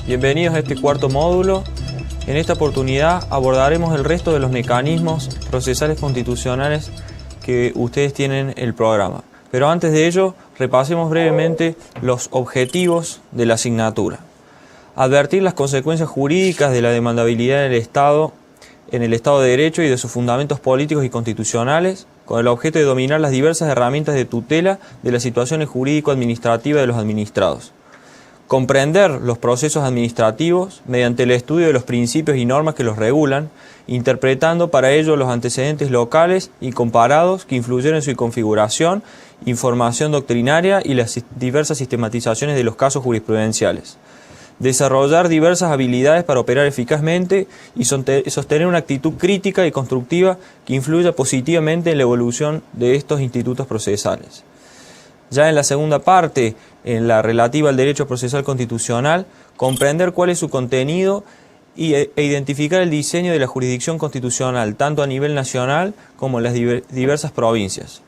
bienvenidos a este cuarto módulo. En esta oportunidad abordaremos el resto de los mecanismos procesales constitucionales que ustedes tienen en el programa. Pero antes de ello, repasemos brevemente los objetivos de la asignatura. Advertir las consecuencias jurídicas de la demandabilidad en el Estado de Derecho y de sus fundamentos políticos y constitucionales, con el objeto de dominar las diversas herramientas de tutela de las situaciones jurídico-administrativas de los administrados. Comprender los procesos administrativos mediante el estudio de los principios y normas que los regulan, interpretando para ello los antecedentes locales y comparados que influyeron en su configuración, información doctrinaria y las diversas sistematizaciones de los casos jurisprudenciales. Desarrollar diversas habilidades para operar eficazmente y sostener una actitud crítica y constructiva que influya positivamente en la evolución de estos institutos procesales. Ya en la segunda parte, en la relativa al derecho procesal constitucional, comprender cuál es su contenido e identificar el diseño de la jurisdicción constitucional, tanto a nivel nacional como en las diversas provincias.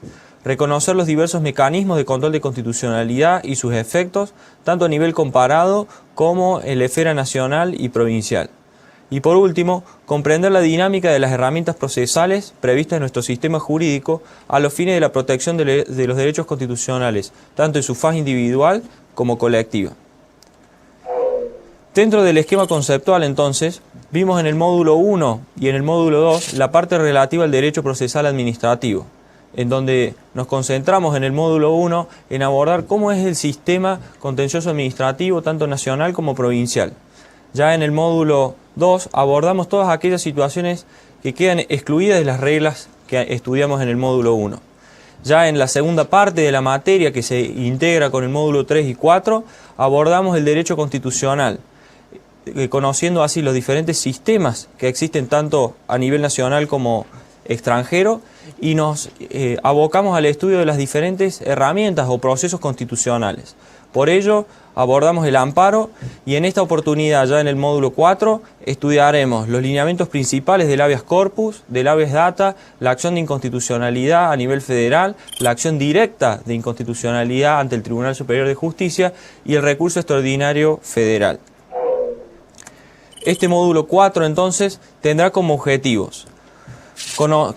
Reconocer los diversos mecanismos de control de constitucionalidad y sus efectos, tanto a nivel comparado como en la esfera nacional y provincial. Y por último, comprender la dinámica de las herramientas procesales previstas en nuestro sistema jurídico a los fines de la protección de los derechos constitucionales, tanto en su fase individual como colectiva. Dentro del esquema conceptual, entonces, vimos en el módulo 1 y en el módulo 2 la parte relativa al derecho procesal administrativo, en donde nos concentramos en el módulo 1 en abordar cómo es el sistema contencioso administrativo, tanto nacional como provincial. Ya en el módulo 2 abordamos todas aquellas situaciones que quedan excluidas de las reglas que estudiamos en el módulo 1. Ya en la segunda parte de la materia, que se integra con el módulo 3 y 4, abordamos el derecho constitucional, conociendo así los diferentes sistemas que existen tanto a nivel nacional como extranjero, y nos abocamos al estudio de las diferentes herramientas o procesos constitucionales. Por ello, abordamos el amparo y en esta oportunidad, ya en el módulo 4, estudiaremos los lineamientos principales del habeas corpus, del habeas data, la acción de inconstitucionalidad a nivel federal, la acción directa de inconstitucionalidad ante el Tribunal Superior de Justicia y el recurso extraordinario federal. Este módulo 4, entonces, tendrá como objetivos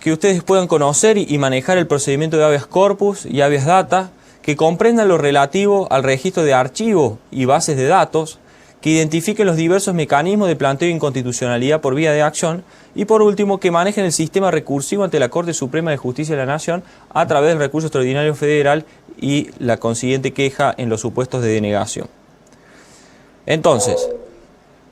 que ustedes puedan conocer y manejar el procedimiento de habeas corpus y habeas data, que comprendan lo relativo al registro de archivos y bases de datos, que identifiquen los diversos mecanismos de planteo de inconstitucionalidad por vía de acción y por último que manejen el sistema recursivo ante la Corte Suprema de Justicia de la Nación a través del recurso extraordinario federal y la consiguiente queja en los supuestos de denegación. Entonces,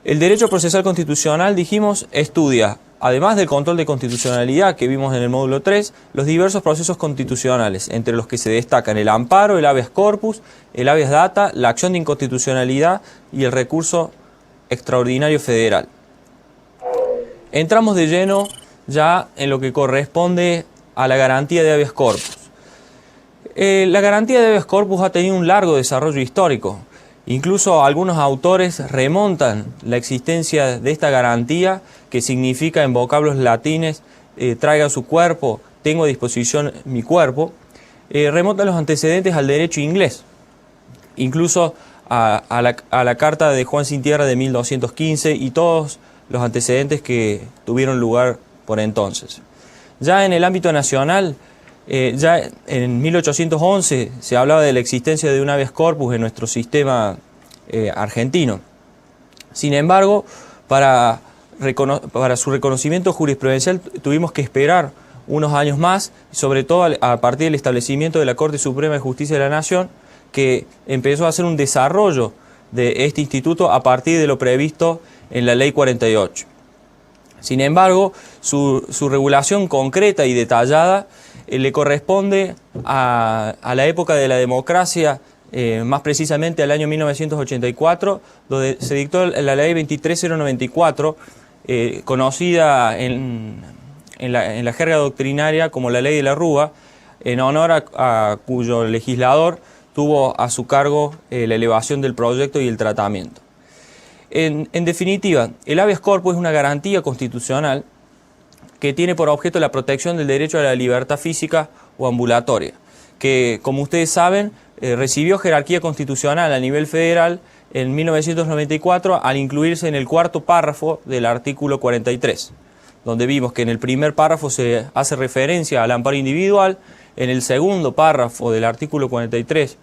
el derecho procesal constitucional, dijimos, estudia, además del control de constitucionalidad que vimos en el módulo 3, los diversos procesos constitucionales, entre los que se destacan el amparo, el habeas corpus, el habeas data, la acción de inconstitucionalidad y el recurso extraordinario federal. Entramos de lleno ya en lo que corresponde a la garantía de habeas corpus. La garantía de habeas corpus ha tenido un largo desarrollo histórico. Incluso algunos autores remontan la existencia de esta garantía, que significa en vocablos latines, traiga su cuerpo, tengo a disposición mi cuerpo, remontan los antecedentes al derecho inglés, incluso a la Carta de Juan Sin Tierra de 1215 y todos los antecedentes que tuvieron lugar por entonces. Ya en el ámbito nacional, ya en 1811 se hablaba de la existencia de un habeas corpus en nuestro sistema argentino. Sin embargo, para su reconocimiento jurisprudencial tuvimos que esperar unos años más, sobre todo a partir del establecimiento de la Corte Suprema de Justicia de la Nación, que empezó a hacer un desarrollo de este instituto a partir de lo previsto en la Ley 48. Sin embargo, su regulación concreta y detallada le corresponde a la época de la democracia, más precisamente al año 1984, donde se dictó la Ley 23094, conocida en la jerga doctrinaria como la Ley de la Rúa, en honor a cuyo legislador tuvo a su cargo la elevación del proyecto y el tratamiento. En definitiva, el habeas corpus es una garantía constitucional que tiene por objeto la protección del derecho a la libertad física o ambulatoria, que, como ustedes saben, recibió jerarquía constitucional a nivel federal en 1994 al incluirse en el cuarto párrafo del artículo 43, donde vimos que en el primer párrafo se hace referencia al amparo individual, en el segundo párrafo del artículo 43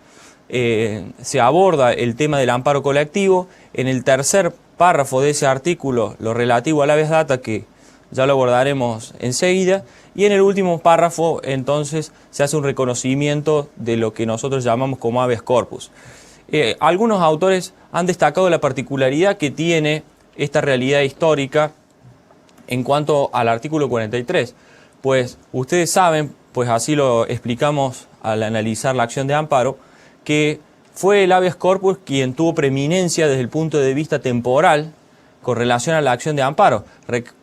se aborda el tema del amparo colectivo, en el tercer párrafo de ese artículo lo relativo al habeas data, que ya lo abordaremos enseguida, y en el último párrafo entonces se hace un reconocimiento de lo que nosotros llamamos como habeas corpus. Algunos autores han destacado la particularidad que tiene esta realidad histórica en cuanto al artículo 43, pues ustedes saben, pues así lo explicamos al analizar la acción de amparo, que fue el habeas corpus quien tuvo preeminencia desde el punto de vista temporal con relación a la acción de amparo.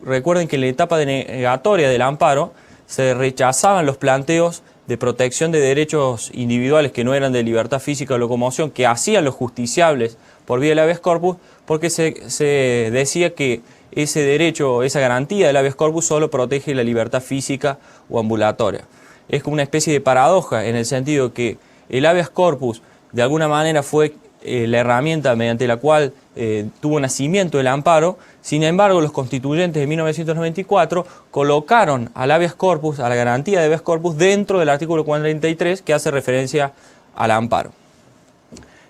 Recuerden que en la etapa denegatoria del amparo se rechazaban los planteos de protección de derechos individuales que no eran de libertad física o locomoción, que hacían los justiciables por vía del habeas corpus, porque se decía que ese derecho, esa garantía del habeas corpus solo protege la libertad física o ambulatoria. Es como una especie de paradoja en el sentido que el habeas corpus de alguna manera fue la herramienta mediante la cual tuvo nacimiento el amparo. Sin embargo, los constituyentes de 1994 colocaron al habeas corpus, a la garantía de habeas corpus, dentro del artículo 43 que hace referencia al amparo.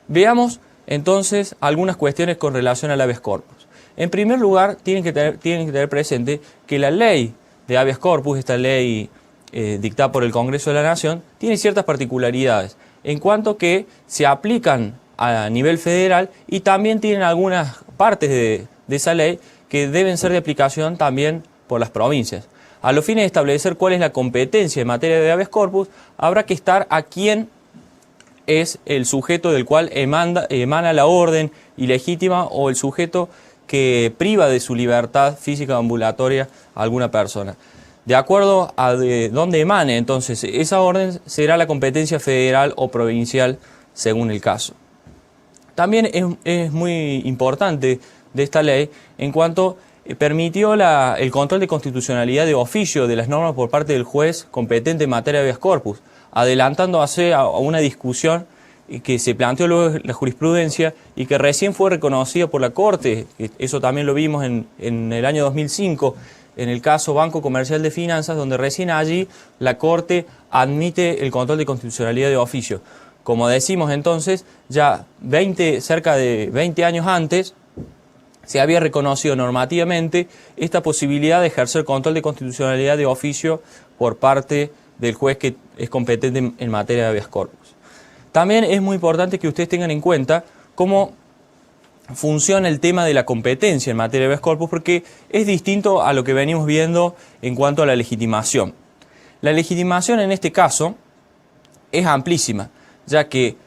Veamos entonces algunas cuestiones con relación al habeas corpus. En primer lugar, tienen que tener presente que la ley de habeas corpus, esta ley dictada por el Congreso de la Nación, tiene ciertas particularidades en cuanto que se aplican a nivel federal y también tienen algunas partes de esa ley que deben ser de aplicación también por las provincias. A los fines de establecer cuál es la competencia en materia de habeas corpus, habrá que estar a quién es el sujeto del cual emana la orden ilegítima o el sujeto que priva de su libertad física o ambulatoria a alguna persona. De acuerdo a de dónde emane entonces esa orden, será la competencia federal o provincial según el caso. También es muy importante de esta ley en cuanto permitió el control de constitucionalidad de oficio de las normas por parte del juez competente en materia de habeas corpus, adelantándose a una discusión que se planteó luego en la jurisprudencia y que recién fue reconocida por la Corte. Eso también lo vimos en el año 2005, en el caso Banco Comercial de Finanzas, donde recién allí la Corte admite el control de constitucionalidad de oficio. Como decimos entonces, ya cerca de 20 años antes, se había reconocido normativamente esta posibilidad de ejercer control de constitucionalidad de oficio por parte del juez que es competente en materia de habeas corpus. También es muy importante que ustedes tengan en cuenta cómo funciona el tema de la competencia en materia de habeas corpus, porque es distinto a lo que venimos viendo en cuanto a la legitimación. La legitimación en este caso es amplísima, ya que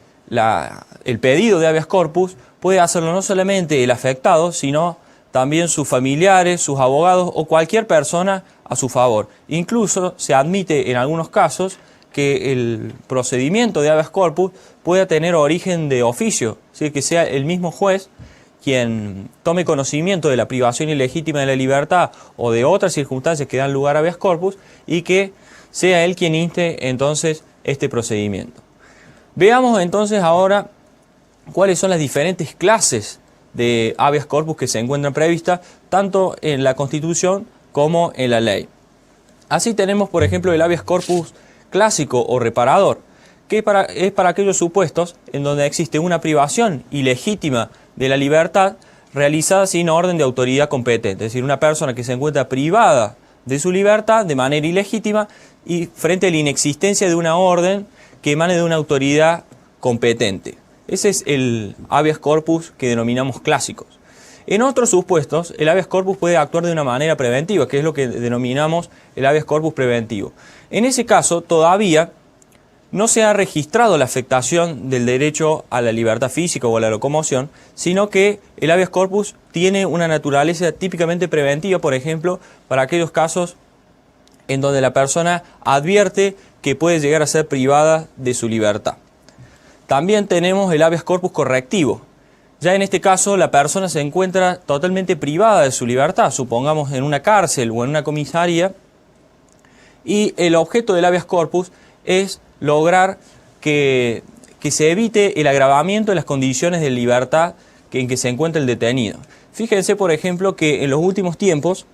el pedido de habeas corpus puede hacerlo no solamente el afectado, sino también sus familiares, sus abogados o cualquier persona a su favor. Incluso se admite en algunos casos que el procedimiento de habeas corpus pueda tener origen de oficio, es decir, que sea el mismo juez quien tome conocimiento de la privación ilegítima de la libertad o de otras circunstancias que dan lugar a habeas corpus y que sea él quien inste entonces este procedimiento. Veamos entonces ahora cuáles son las diferentes clases de habeas corpus que se encuentran previstas tanto en la Constitución como en la ley. Así tenemos, por ejemplo, el habeas corpus clásico o reparador, que es para aquellos supuestos en donde existe una privación ilegítima de la libertad realizada sin orden de autoridad competente, es decir, una persona que se encuentra privada de su libertad de manera ilegítima y frente a la inexistencia de una orden que emane de una autoridad competente. Ese es el habeas corpus que denominamos clásicos. En otros supuestos, el habeas corpus puede actuar de una manera preventiva, que es lo que denominamos el habeas corpus preventivo. En ese caso, todavía no se ha registrado la afectación del derecho a la libertad física o a la locomoción, sino que el habeas corpus tiene una naturaleza típicamente preventiva, por ejemplo, para aquellos casos en donde la persona advierte que puede llegar a ser privada de su libertad. También tenemos el habeas corpus correctivo. Ya en este caso la persona se encuentra totalmente privada de su libertad, supongamos en una cárcel o en una comisaría, y el objeto del habeas corpus es lograr que se evite el agravamiento de las condiciones de libertad en que se encuentra el detenido. Fíjense, por ejemplo, que en los últimos tiempos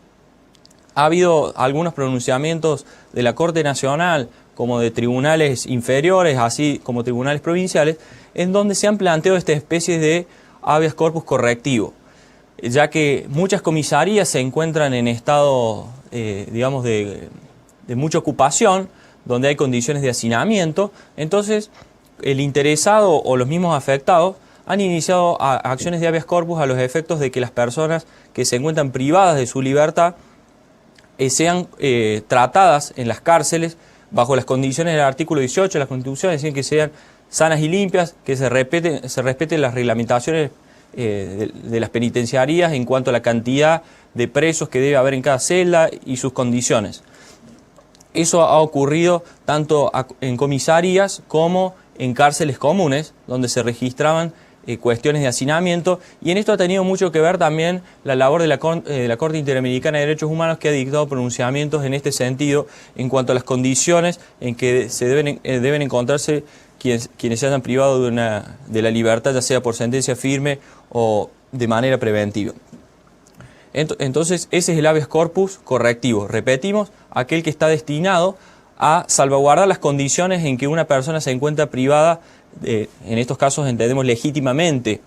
ha habido algunos pronunciamientos de la Corte Nacional, como de tribunales inferiores, así como tribunales provinciales, en donde se han planteado esta especie de habeas corpus correctivo, ya que muchas comisarías se encuentran en estado, digamos, de mucha ocupación, donde hay condiciones de hacinamiento. Entonces el interesado o los mismos afectados han iniciado acciones de habeas corpus a los efectos de que las personas que se encuentran privadas de su libertad sean tratadas en las cárceles bajo las condiciones del artículo 18 de la Constitución, es decir, que sean sanas y limpias, que se respeten las reglamentaciones de las penitenciarías en cuanto a la cantidad de presos que debe haber en cada celda y sus condiciones. Eso ha ocurrido tanto en comisarías como en cárceles comunes, donde se registraban cuestiones de hacinamiento, y en esto ha tenido mucho que ver también la labor de la Corte Interamericana de Derechos Humanos, que ha dictado pronunciamientos en este sentido en cuanto a las condiciones en que se deben encontrarse quienes se hayan privado de la libertad, ya sea por sentencia firme o de manera preventiva. Entonces ese es el habeas corpus correctivo. Repetimos, aquel que está destinado a salvaguardar las condiciones en que una persona se encuentra privada, en estos casos entendemos legítimamente,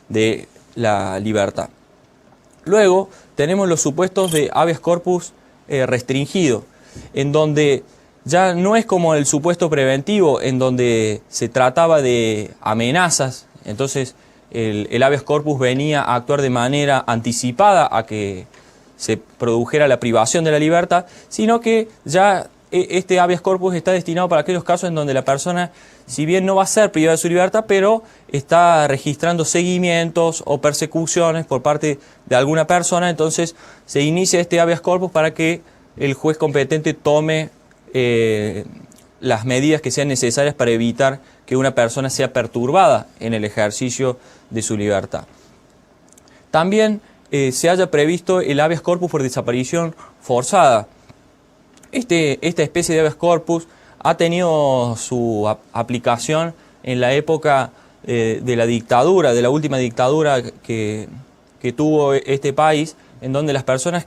de la libertad. Luego tenemos los supuestos de habeas corpus restringido, en donde ya no es como el supuesto preventivo, en donde se trataba de amenazas. Entonces el habeas corpus venía a actuar de manera anticipada a que se produjera la privación de la libertad, sino que ya este habeas corpus está destinado para aquellos casos en donde la persona, si bien no va a ser privada de su libertad, pero está registrando seguimientos o persecuciones por parte de alguna persona. Entonces se inicia este habeas corpus para que el juez competente tome las medidas que sean necesarias para evitar que una persona sea perturbada en el ejercicio de su libertad. También se haya previsto el habeas corpus por desaparición forzada. Esta especie de habeas corpus ha tenido su aplicación en la época de la dictadura, de la última dictadura que tuvo este país, en donde las personas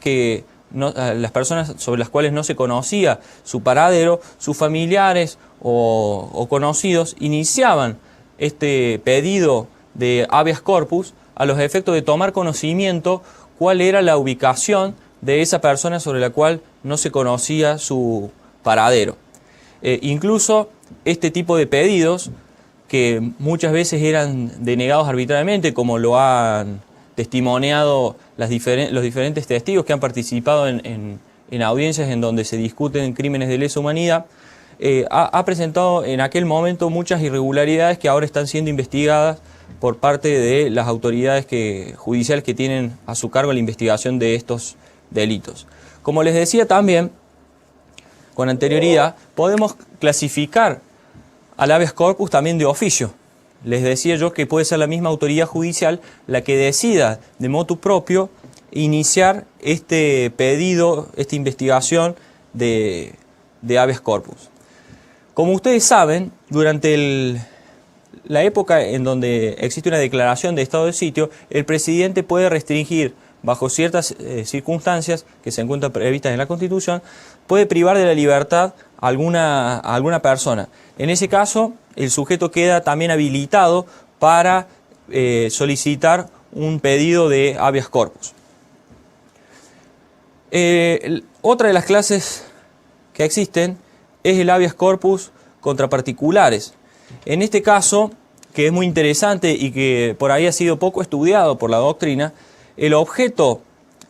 sobre las cuales no se conocía su paradero, sus familiares o conocidos iniciaban este pedido de habeas corpus a los efectos de tomar conocimiento cuál era la ubicación de esa persona sobre la cual no se conocía su paradero. Incluso este tipo de pedidos, que muchas veces eran denegados arbitrariamente, como lo han testimoniado los diferentes testigos que han participado en audiencias en donde se discuten crímenes de lesa humanidad, ha presentado en aquel momento muchas irregularidades que ahora están siendo investigadas por parte de las autoridades judiciales que tienen a su cargo la investigación de estos delitos. Como les decía también con anterioridad, podemos clasificar al habeas corpus también de oficio. Les decía yo que puede ser la misma autoridad judicial la que decida de motu propio iniciar este pedido, esta investigación de habeas corpus. Como ustedes saben, durante la época en donde existe una declaración de estado de sitio, el presidente puede restringir, bajo ciertas circunstancias que se encuentran previstas en la Constitución, puede privar de la libertad a alguna persona. En ese caso, el sujeto queda también habilitado para solicitar un pedido de habeas corpus. Otra de las clases que existen es el habeas corpus contra particulares. En este caso, que es muy interesante y que por ahí ha sido poco estudiado por la doctrina, el objeto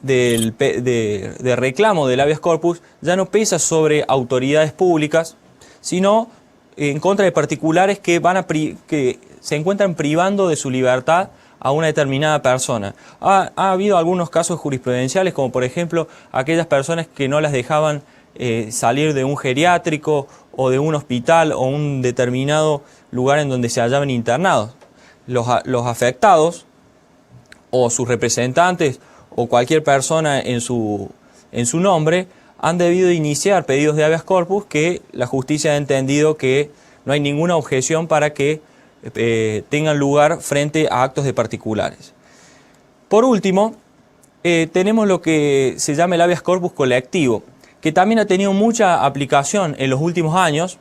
de reclamo del habeas corpus ya no pesa sobre autoridades públicas, sino en contra de particulares que se encuentran privando de su libertad a una determinada persona. Ha habido algunos casos jurisprudenciales, como por ejemplo aquellas personas que no las dejaban salir de un geriátrico o de un hospital o un determinado lugar en donde se hallaban internados. Los afectados o sus representantes o cualquier persona en su nombre han debido iniciar pedidos de habeas corpus que la justicia ha entendido que no hay ninguna objeción para que tengan lugar frente a actos de particulares. Por último, tenemos lo que se llama el habeas corpus colectivo, que también ha tenido mucha aplicación en los últimos años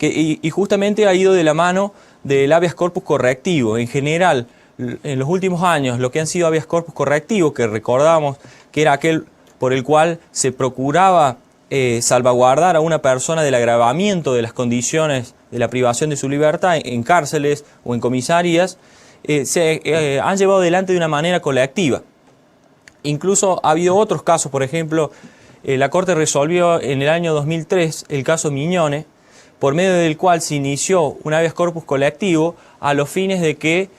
y justamente ha ido de la mano del habeas corpus correctivo. En general, en los últimos años, lo que han sido habeas corpus correctivo, que recordamos que era aquel por el cual se procuraba salvaguardar a una persona del agravamiento de las condiciones de la privación de su libertad en cárceles o en comisarías, se han llevado adelante de una manera colectiva. Incluso ha habido otros casos, por ejemplo, la Corte resolvió en el año 2003 el caso Miñone, por medio del cual se inició un habeas corpus colectivo a los fines de que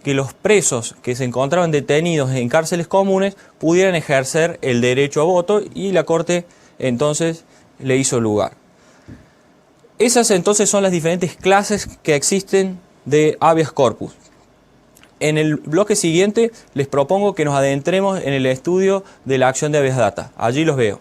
los presos que se encontraban detenidos en cárceles comunes pudieran ejercer el derecho a voto, y la Corte entonces le hizo lugar. Esas entonces son las diferentes clases que existen de habeas corpus. En el bloque siguiente les propongo que nos adentremos en el estudio de la acción de habeas data. Allí los veo.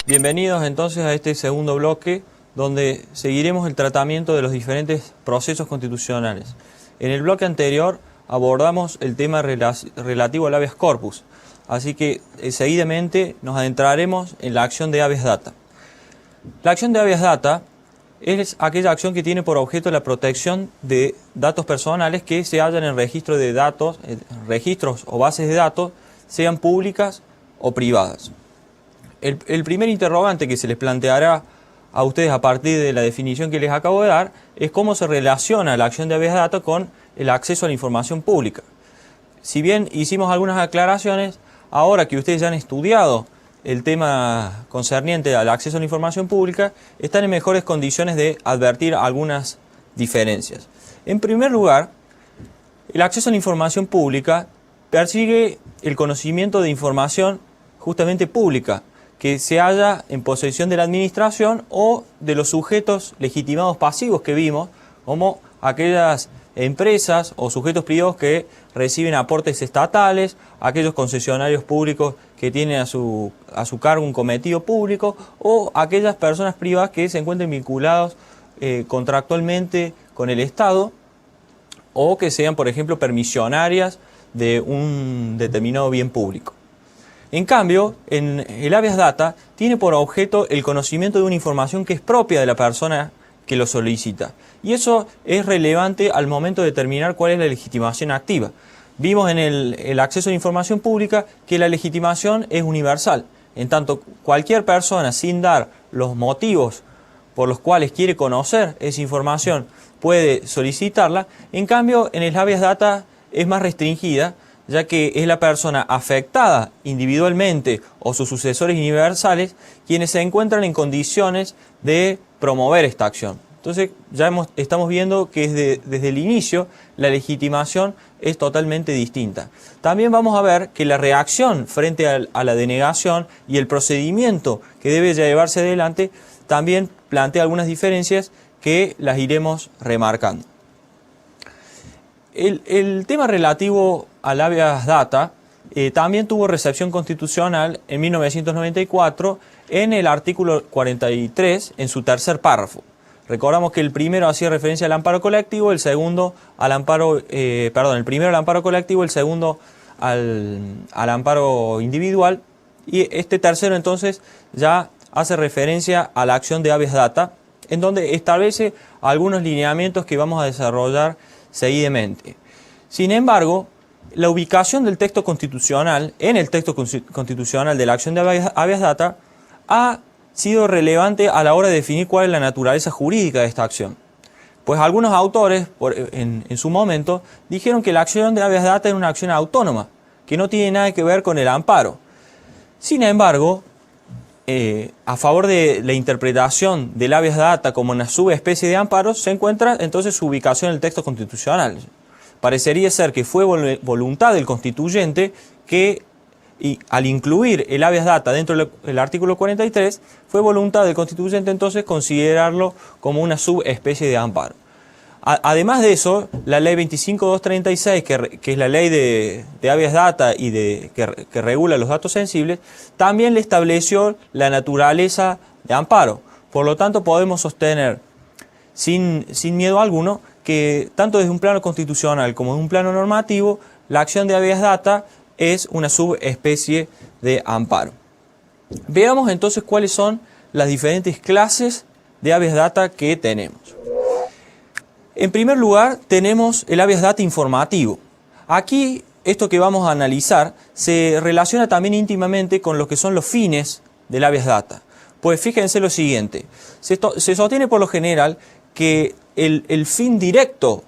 Bienvenidos entonces a este segundo bloque, donde seguiremos el tratamiento de los diferentes procesos constitucionales. En el bloque anterior abordamos el tema relativo al habeas corpus, así que seguidamente nos adentraremos en la acción de habeas data. La acción de habeas data es aquella acción que tiene por objeto la protección de datos personales que se hallan en registro de datos, registros o bases de datos, sean públicas o privadas. El primer interrogante que se les planteará a ustedes a partir de la definición que les acabo de dar es cómo se relaciona la acción de habeas data con el acceso a la información pública. Si bien hicimos algunas aclaraciones, ahora que ustedes ya han estudiado el tema concerniente al acceso a la información pública, están en mejores condiciones de advertir algunas diferencias. En primer lugar, el acceso a la información pública persigue el conocimiento de información justamente pública, que se halla en posesión de la administración o de los sujetos legitimados pasivos que vimos, como aquellas empresas o sujetos privados que reciben aportes estatales, aquellos concesionarios públicos que tienen a su cargo un cometido público, o aquellas personas privadas que se encuentren vinculados contractualmente con el Estado, o que sean, por ejemplo, permisionarias de un determinado bien público. En cambio, en el habeas data tiene por objeto el conocimiento de una información que es propia de la persona que lo solicita. Y eso es relevante al momento de determinar cuál es la legitimación activa. Vimos en el acceso a la información pública que la legitimación es universal. En tanto, cualquier persona, sin dar los motivos por los cuales quiere conocer esa información, puede solicitarla. En cambio, en el habeas data es más restringida, ya que es la persona afectada individualmente o sus sucesores universales quienes se encuentran en condiciones de promover esta acción. Entonces ya estamos viendo que desde el inicio la legitimación es totalmente distinta. También vamos a ver que la reacción frente a la denegación y el procedimiento que debe llevarse adelante también plantea algunas diferencias que las iremos remarcando. El tema relativo al habeas data también tuvo recepción constitucional en 1994 en el artículo 43, en su tercer párrafo. Recordamos que el primero hacía referencia al amparo colectivo, el segundo al amparo, el primero al amparo colectivo, el segundo al amparo individual, y este tercero entonces ya hace referencia a la acción de habeas data en donde establece algunos lineamientos que vamos a desarrollar seguidamente. Sin embargo, la ubicación del texto constitucional en el texto constitucional de la acción de habeas data ha sido relevante a la hora de definir cuál es la naturaleza jurídica de esta acción. Pues algunos autores, en su momento, dijeron que la acción de habeas data es una acción autónoma, que no tiene nada que ver con el amparo. Sin embargo, a favor de la interpretación del habeas data como una subespecie de amparo, se encuentra entonces su ubicación en el texto constitucional. Parecería ser que fue voluntad del constituyente que, al incluir el habeas data dentro del artículo 43, fue voluntad del constituyente entonces considerarlo como una subespecie de amparo. Además de eso, la ley 25.236, que es la ley de habeas data y que regula los datos sensibles, también le estableció la naturaleza de amparo. Por lo tanto, podemos sostener sin miedo alguno que tanto desde un plano constitucional como desde un plano normativo, la acción de habeas data es una subespecie de amparo. Veamos entonces cuáles son las diferentes clases de habeas data que tenemos. En primer lugar, tenemos el habeas data informativo. Aquí, esto que vamos a analizar se relaciona también íntimamente con lo que son los fines del habeas data. Pues fíjense lo siguiente, se sostiene por lo general que el fin directo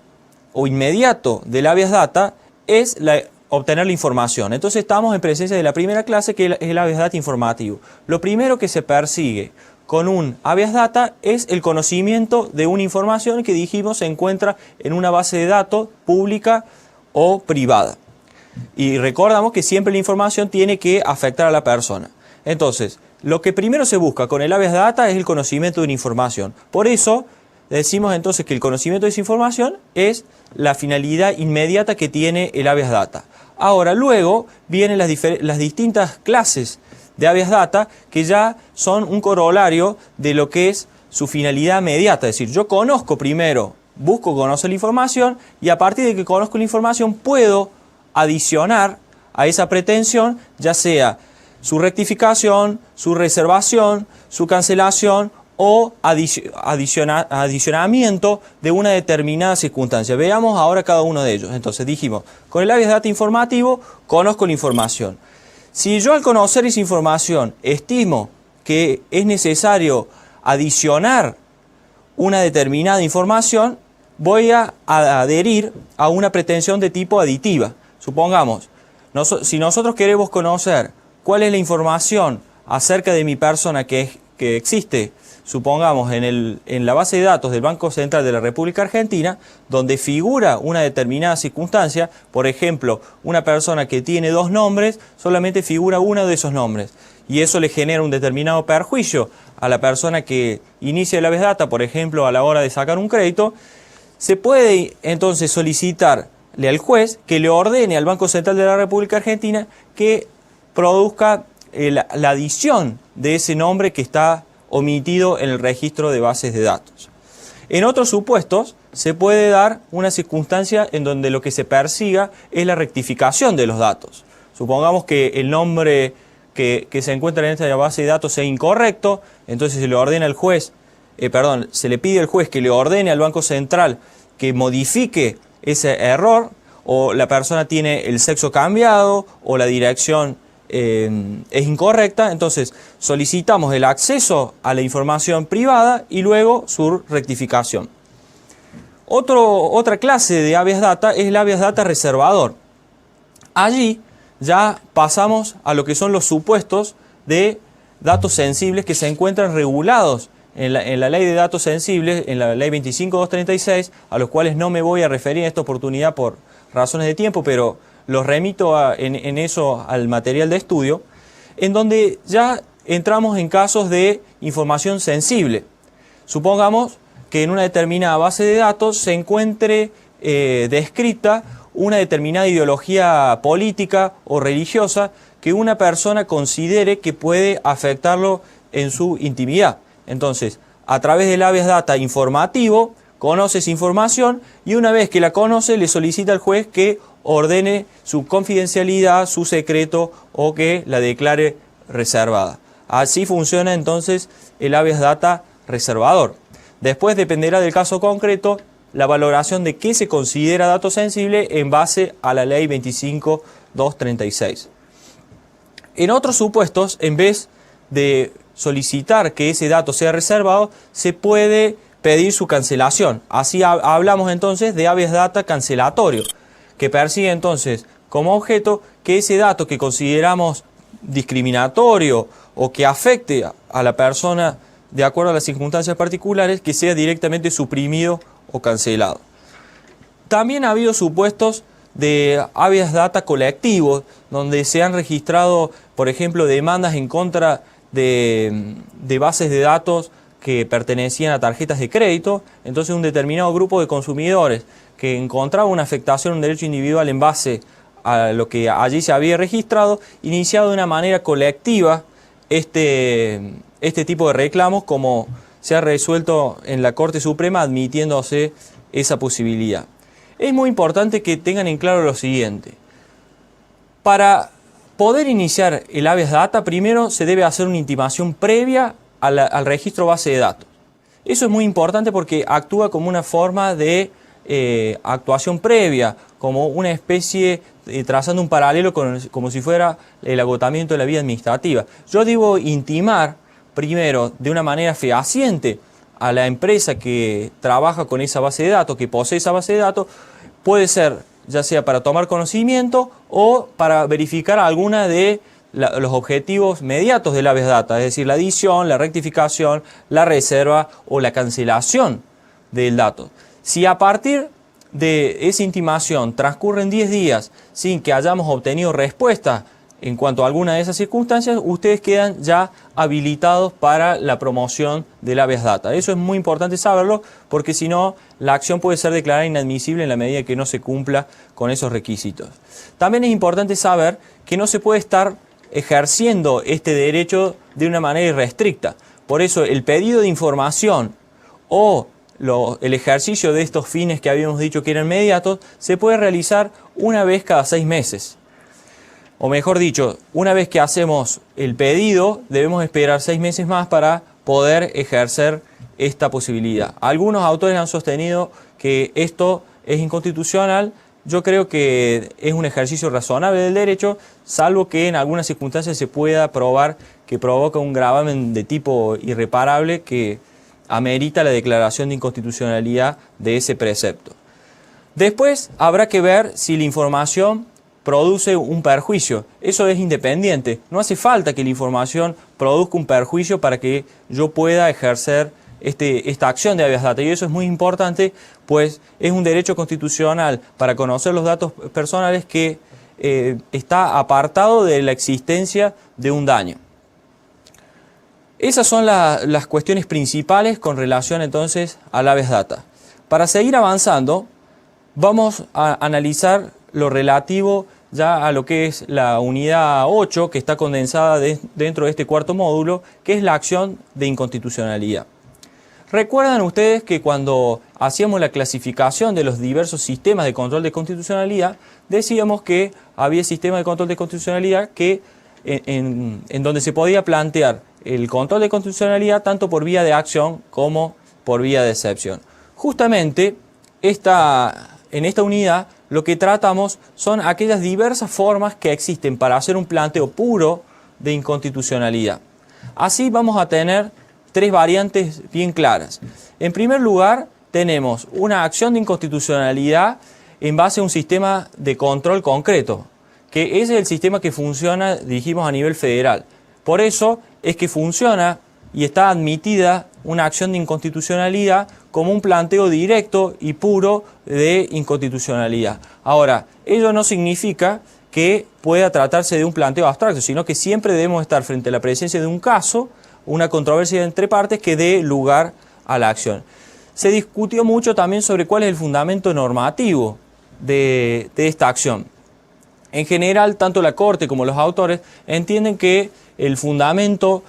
o inmediato del habeas data es obtener la información. Entonces estamos en presencia de la primera clase, que es el habeas data informativo. Lo primero que se persigue con un habeas data es el conocimiento de una información que dijimos se encuentra en una base de datos pública o privada. Y recordamos que siempre la información tiene que afectar a la persona. Entonces, lo que primero se busca con el habeas data es el conocimiento de una información. Por eso decimos entonces que el conocimiento de esa información es la finalidad inmediata que tiene el habeas data. Ahora, luego vienen las distintas clases de habeas data que ya son un corolario de lo que es su finalidad inmediata. Es decir, yo conozco primero, busco conocer la información y a partir de que conozco la información puedo adicionar a esa pretensión, ya sea su rectificación, su reservación, su cancelación o adicionamiento de una determinada circunstancia. Veamos ahora cada uno de ellos. Entonces dijimos, con el habeas data informativo conozco la información. Si yo al conocer esa información estimo que es necesario adicionar una determinada información, voy a adherir a una pretensión de tipo aditiva. Supongamos, si nosotros queremos conocer cuál es la información acerca de mi persona que existe, supongamos, en la base de datos del Banco Central de la República Argentina, donde figura una determinada circunstancia, por ejemplo, una persona que tiene dos nombres, solamente figura uno de esos nombres, y eso le genera un determinado perjuicio a la persona que inicia el habeas data, por ejemplo, a la hora de sacar un crédito, se puede entonces solicitarle al juez que le ordene al Banco Central de la República Argentina que produzca la adición de ese nombre que está omitido en el registro de bases de datos. En otros supuestos se puede dar una circunstancia en donde lo que se persiga es la rectificación de los datos. Supongamos que el nombre que se encuentra en esta base de datos sea incorrecto, entonces se le ordena al juez, se le pide al juez que le ordene al Banco Central que modifique ese error, o la persona tiene el sexo cambiado, o la dirección es incorrecta, entonces solicitamos el acceso a la información privada y luego su rectificación. Otra clase de habeas data es el habeas data reservador. Allí ya pasamos a lo que son los supuestos de datos sensibles que se encuentran regulados en la ley de datos sensibles, en la ley 25.236, a los cuales no me voy a referir en esta oportunidad por razones de tiempo, pero los remito en eso al material de estudio, en donde ya entramos en casos de información sensible. Supongamos que en una determinada base de datos se encuentre descrita una determinada ideología política o religiosa que una persona considere que puede afectarlo en su intimidad. Entonces, a través del habeas data informativo, conoce esa información y una vez que la conoce le solicita al juez que ordene su confidencialidad, su secreto o que la declare reservada. Así funciona entonces el habeas data reservador. Después dependerá del caso concreto la valoración de qué se considera dato sensible en base a la ley 25.236. En otros supuestos, en vez de solicitar que ese dato sea reservado, se puede pedir su cancelación. Así hablamos entonces de habeas data cancelatorio, que persigue entonces como objeto que ese dato que consideramos discriminatorio o que afecte a la persona de acuerdo a las circunstancias particulares, que sea directamente suprimido o cancelado. También ha habido supuestos de habeas data colectivos, donde se han registrado, por ejemplo, demandas en contra de bases de datos que pertenecían a tarjetas de crédito. Entonces un determinado grupo de consumidores que encontraba una afectación a un derecho individual en base a lo que allí se había registrado, iniciado de una manera colectiva este tipo de reclamos, como se ha resuelto en la Corte Suprema, admitiéndose esa posibilidad. Es muy importante que tengan en claro lo siguiente. Para poder iniciar el habeas data, primero se debe hacer una intimación previa al registro base de datos. Eso es muy importante porque actúa como una forma de actuación previa, como una especie, trazando un paralelo como si fuera el agotamiento de la vía administrativa. Yo debo intimar primero de una manera fehaciente a la empresa que trabaja con esa base de datos, que posee esa base de datos. Puede ser ya sea para tomar conocimiento o para verificar alguna de los objetivos mediatos del habeas data, es decir, la adición, la rectificación, la reserva o la cancelación del dato. Si a partir de esa intimación transcurren 10 días sin que hayamos obtenido respuesta en cuanto a alguna de esas circunstancias, ustedes quedan ya habilitados para la promoción del habeas data. Eso es muy importante saberlo, porque si no, la acción puede ser declarada inadmisible en la medida que no se cumpla con esos requisitos. También es importante saber que no se puede estar ejerciendo este derecho de una manera irrestricta. Por eso el pedido de información o el ejercicio de estos fines que habíamos dicho que eran inmediatos se puede realizar una vez cada 6 meses. O mejor dicho, una vez que hacemos el pedido, debemos esperar 6 meses más para poder ejercer esta posibilidad. Algunos autores han sostenido que esto es inconstitucional. Yo creo que es un ejercicio razonable del derecho, salvo que en algunas circunstancias se pueda probar que provoca un gravamen de tipo irreparable que amerita la declaración de inconstitucionalidad de ese precepto. Después habrá que ver si la información produce un perjuicio. Eso es independiente. No hace falta que la información produzca un perjuicio para que yo pueda ejercer esta acción de habeas data. Y eso es muy importante, pues es un derecho constitucional para conocer los datos personales que está apartado de la existencia de un daño. Esas son las cuestiones principales con relación entonces al habeas data. Para seguir avanzando, vamos a analizar lo relativo ya a lo que es la unidad 8, que está condensada dentro de este cuarto módulo, que es la acción de inconstitucionalidad. ¿Recuerdan ustedes que cuando hacíamos la clasificación de los diversos sistemas de control de constitucionalidad, decíamos que había sistemas de control de constitucionalidad que en donde se podía plantear el control de constitucionalidad tanto por vía de acción como por vía de excepción? Justamente en esta unidad lo que tratamos son aquellas diversas formas que existen para hacer un planteo puro de inconstitucionalidad. Así vamos a tener 3 variantes bien claras. En primer lugar, tenemos una acción de inconstitucionalidad en base a un sistema de control concreto, que ese es el sistema que funciona, dijimos, a nivel federal. Por eso es que funciona y está admitida una acción de inconstitucionalidad como un planteo directo y puro de inconstitucionalidad. Ahora, ello no significa que pueda tratarse de un planteo abstracto, sino que siempre debemos estar frente a la presencia de un caso, una controversia entre partes que dé lugar a la acción. Se discutió mucho también sobre cuál es el fundamento normativo de esta acción. En general, tanto la Corte como los autores entienden que el fundamento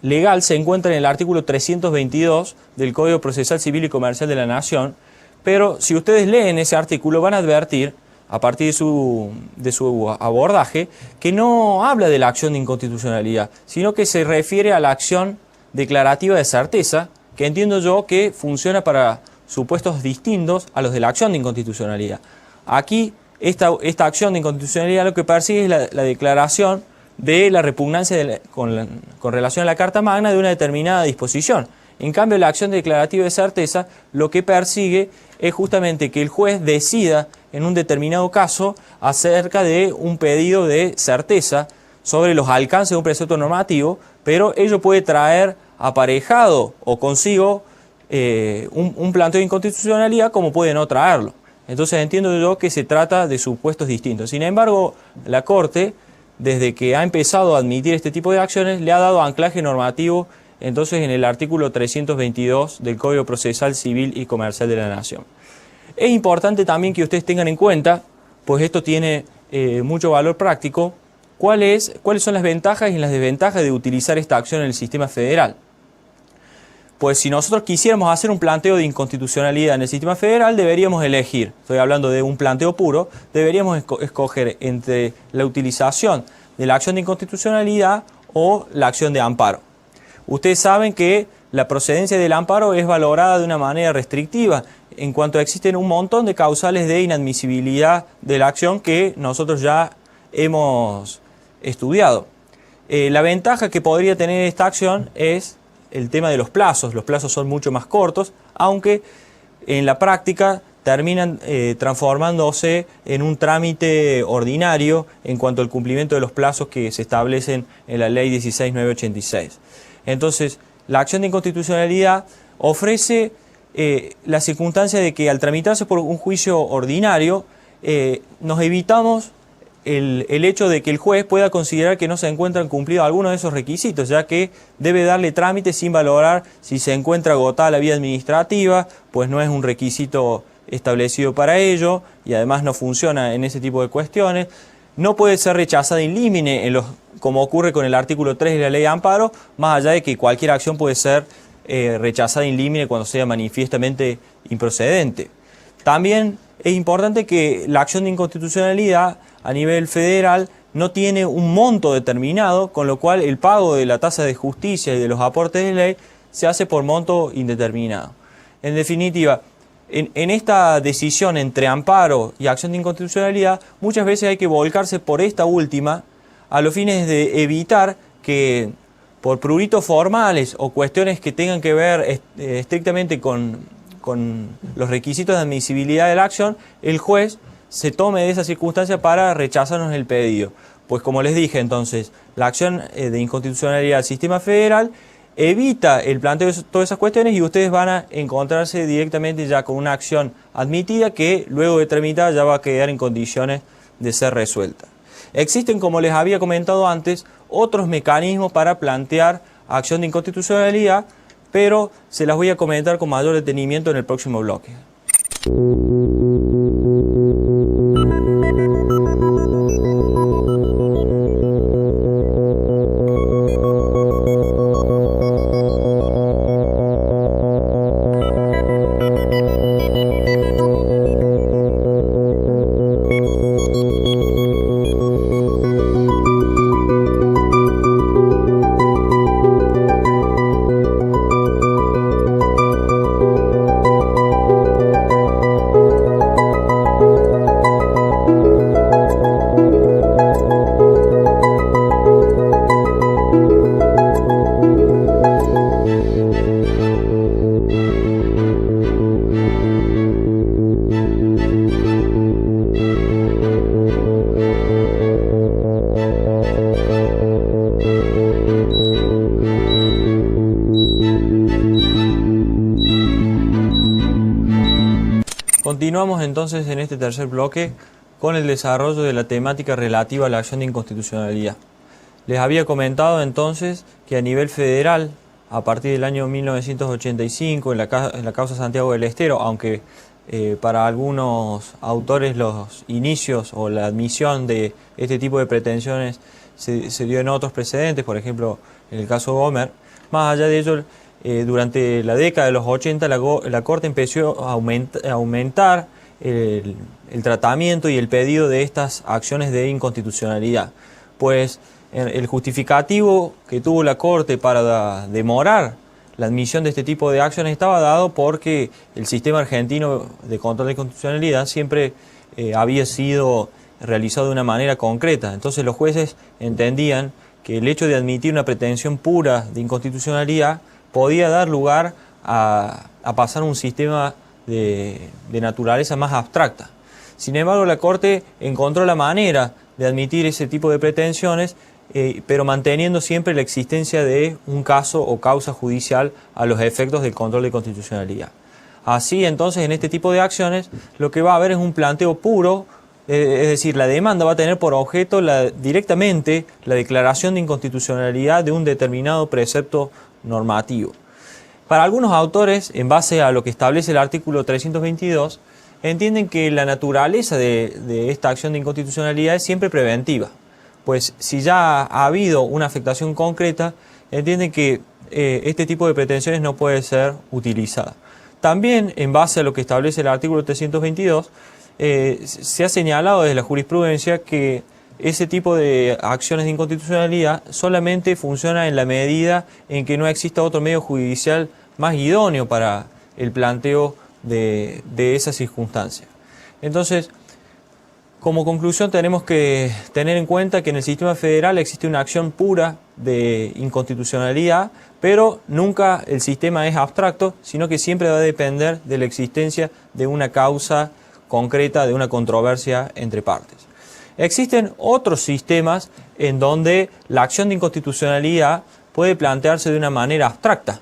legal se encuentra en el artículo 322 del Código Procesal Civil y Comercial de la Nación, pero si ustedes leen ese artículo van a advertir, a partir de su abordaje, que no habla de la acción de inconstitucionalidad, sino que se refiere a la acción declarativa de certeza, que entiendo yo que funciona para supuestos distintos a los de la acción de inconstitucionalidad. Aquí, esta acción de inconstitucionalidad lo que persigue es la declaración de la repugnancia con relación a la Carta Magna de una determinada disposición. En cambio, la acción declarativa de certeza lo que persigue es justamente que el juez decida en un determinado caso acerca de un pedido de certeza sobre los alcances de un precepto normativo, pero ello puede traer aparejado o consigo un planteo de inconstitucionalidad como puede no traerlo. Entonces entiendo yo que se trata de supuestos distintos. Sin embargo, la Corte, desde que ha empezado a admitir este tipo de acciones, le ha dado anclaje normativo entonces en el artículo 322 del Código Procesal Civil y Comercial de la Nación. Es importante también que ustedes tengan en cuenta, pues esto tiene mucho valor práctico, cuáles son las ventajas y las desventajas de utilizar esta acción en el sistema federal. Pues si nosotros quisiéramos hacer un planteo de inconstitucionalidad en el sistema federal, deberíamos elegir, estoy hablando de un planteo puro, deberíamos escoger entre la utilización de la acción de inconstitucionalidad o la acción de amparo. Ustedes saben que la procedencia del amparo es valorada de una manera restrictiva, en cuanto existen un montón de causales de inadmisibilidad de la acción que nosotros ya hemos estudiado. La ventaja que podría tener esta acción es el tema de los plazos. Los plazos son mucho más cortos, aunque en la práctica terminan transformándose en un trámite ordinario en cuanto al cumplimiento de los plazos que se establecen en la Ley 16.986. Entonces, la acción de inconstitucionalidad ofrece la circunstancia de que al tramitarse por un juicio ordinario, nos evitamos el hecho de que el juez pueda considerar que no se encuentran cumplidos algunos de esos requisitos, ya que debe darle trámite sin valorar si se encuentra agotada la vía administrativa, pues no es un requisito establecido para ello y además no funciona en ese tipo de cuestiones. No puede ser rechazada in limine, como ocurre con el artículo 3 de la Ley de Amparo, más allá de que cualquier acción puede ser rechazada in limine cuando sea manifiestamente improcedente. También es importante que la acción de inconstitucionalidad a nivel federal no tiene un monto determinado, con lo cual el pago de la tasa de justicia y de los aportes de ley se hace por monto indeterminado. En definitiva, en esta decisión entre amparo y acción de inconstitucionalidad, muchas veces hay que volcarse por esta última a los fines de evitar que por pruritos formales o cuestiones que tengan que ver estrictamente con los requisitos de admisibilidad de la acción, el juez se tome de esa circunstancia para rechazarnos el pedido. Pues como les dije entonces, la acción de inconstitucionalidad del sistema federal evita el planteo de todas esas cuestiones y ustedes van a encontrarse directamente ya con una acción admitida que luego de tramitar ya va a quedar en condiciones de ser resuelta. Existen, como les había comentado antes, otros mecanismos para plantear acción de inconstitucionalidad, pero se las voy a comentar con mayor detenimiento en el próximo bloque. Continuamos entonces en este tercer bloque con el desarrollo de la temática relativa a la acción de inconstitucionalidad. Les había comentado entonces que a nivel federal, a partir del año 1985, en la causa Santiago del Estero, aunque para algunos autores los inicios o la admisión de este tipo de pretensiones se dio en otros precedentes, por ejemplo en el caso Gomer, más allá de ello, durante la década de los 80 la Corte empezó a aumentar el tratamiento y el pedido de estas acciones de inconstitucionalidad. Pues el justificativo que tuvo la Corte para demorar la admisión de este tipo de acciones estaba dado porque el sistema argentino de control de constitucionalidad siempre había sido realizado de una manera concreta. Entonces los jueces entendían que el hecho de admitir una pretensión pura de inconstitucionalidad podía dar lugar a pasar a un sistema de naturaleza más abstracta. Sin embargo, la Corte encontró la manera de admitir ese tipo de pretensiones, pero manteniendo siempre la existencia de un caso o causa judicial a los efectos del control de constitucionalidad. Así, entonces, en este tipo de acciones, lo que va a haber es un planteo puro, es decir, la demanda va a tener por objeto directamente la declaración de inconstitucionalidad de un determinado precepto normativo. Para algunos autores, en base a lo que establece el artículo 322, entienden que la naturaleza de esta acción de inconstitucionalidad es siempre preventiva, pues si ya ha habido una afectación concreta, entienden que este tipo de pretensiones no puede ser utilizada. También, en base a lo que establece el artículo 322, se ha señalado desde la jurisprudencia que ese tipo de acciones de inconstitucionalidad solamente funciona en la medida en que no exista otro medio judicial más idóneo para el planteo de esa circunstancia. Entonces, como conclusión tenemos que tener en cuenta que en el sistema federal existe una acción pura de inconstitucionalidad, pero nunca el sistema es abstracto, sino que siempre va a depender de la existencia de una causa concreta, de una controversia entre partes. Existen otros sistemas en donde la acción de inconstitucionalidad puede plantearse de una manera abstracta,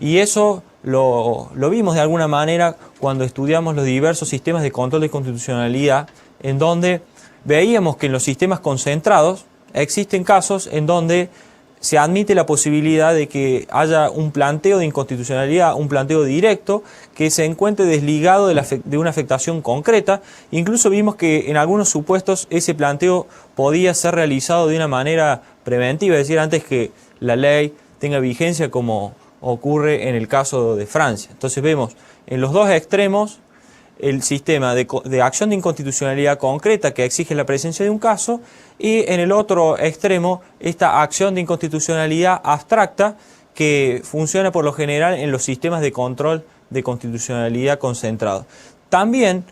y eso lo vimos de alguna manera cuando estudiamos los diversos sistemas de control de constitucionalidad, en donde veíamos que en los sistemas concentrados existen casos en donde se admite la posibilidad de que haya un planteo de inconstitucionalidad, un planteo directo, que se encuentre desligado de una afectación concreta. Incluso vimos que en algunos supuestos ese planteo podía ser realizado de una manera preventiva, es decir, antes que la ley tenga vigencia, como ocurre en el caso de Francia. Entonces vemos en los dos extremos el sistema de acción de inconstitucionalidad concreta que exige la presencia de un caso, y en el otro extremo esta acción de inconstitucionalidad abstracta que funciona por lo general en los sistemas de control de constitucionalidad concentrado. También,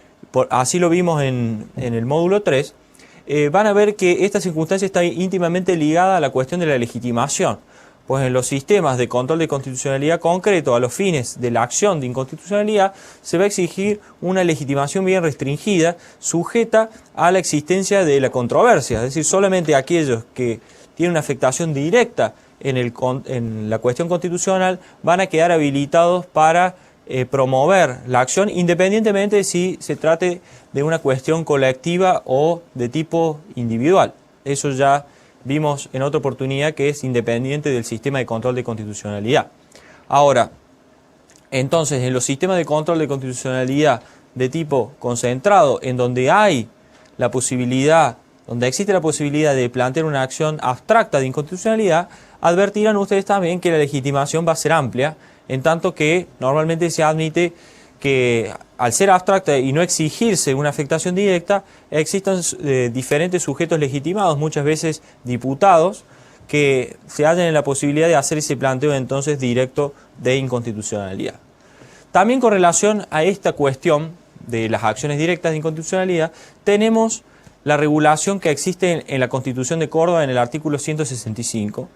así lo vimos en el módulo 3, van a ver que esta circunstancia está íntimamente ligada a la cuestión de la legitimación. Pues en los sistemas de control de constitucionalidad concreto, a los fines de la acción de inconstitucionalidad, se va a exigir una legitimación bien restringida, sujeta a la existencia de la controversia. Es decir, solamente aquellos que tienen una afectación directa en la cuestión constitucional van a quedar habilitados para promover la acción, independientemente de si se trate de una cuestión colectiva o de tipo individual. Eso ya vimos en otra oportunidad que es independiente del sistema de control de constitucionalidad. Ahora, entonces, en los sistemas de control de constitucionalidad de tipo concentrado, en donde hay la posibilidad, donde existe la posibilidad de plantear una acción abstracta de inconstitucionalidad, advertirán ustedes también que la legitimación va a ser amplia, en tanto que normalmente se admite que al ser abstracta y no exigirse una afectación directa, existan diferentes sujetos legitimados, muchas veces diputados, que se hallan en la posibilidad de hacer ese planteo entonces directo de inconstitucionalidad. También con relación a esta cuestión de las acciones directas de inconstitucionalidad, tenemos la regulación que existe en la Constitución de Córdoba en el artículo 165,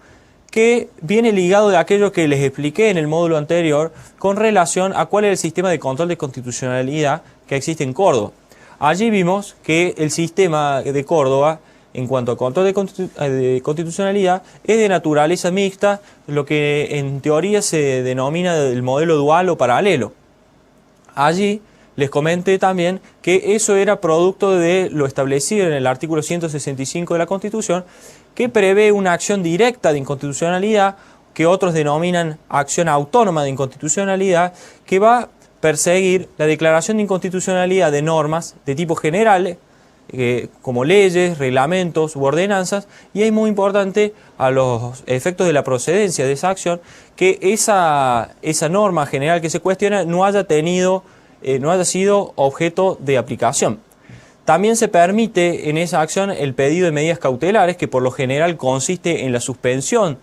que viene ligado de aquello que les expliqué en el módulo anterior con relación a cuál es el sistema de control de constitucionalidad que existe en Córdoba. Allí vimos que el sistema de Córdoba, en cuanto a control de constitucionalidad, es de naturaleza mixta, lo que en teoría se denomina el modelo dual o paralelo. Allí les comenté también que eso era producto de lo establecido en el artículo 165 de la Constitución, que prevé una acción directa de inconstitucionalidad, que otros denominan acción autónoma de inconstitucionalidad, que va a perseguir la declaración de inconstitucionalidad de normas de tipo general, como leyes, reglamentos u ordenanzas, y es muy importante a los efectos de la procedencia de esa acción que esa norma general que se cuestiona no haya sido objeto de aplicación. También se permite en esa acción el pedido de medidas cautelares, que por lo general consiste en la suspensión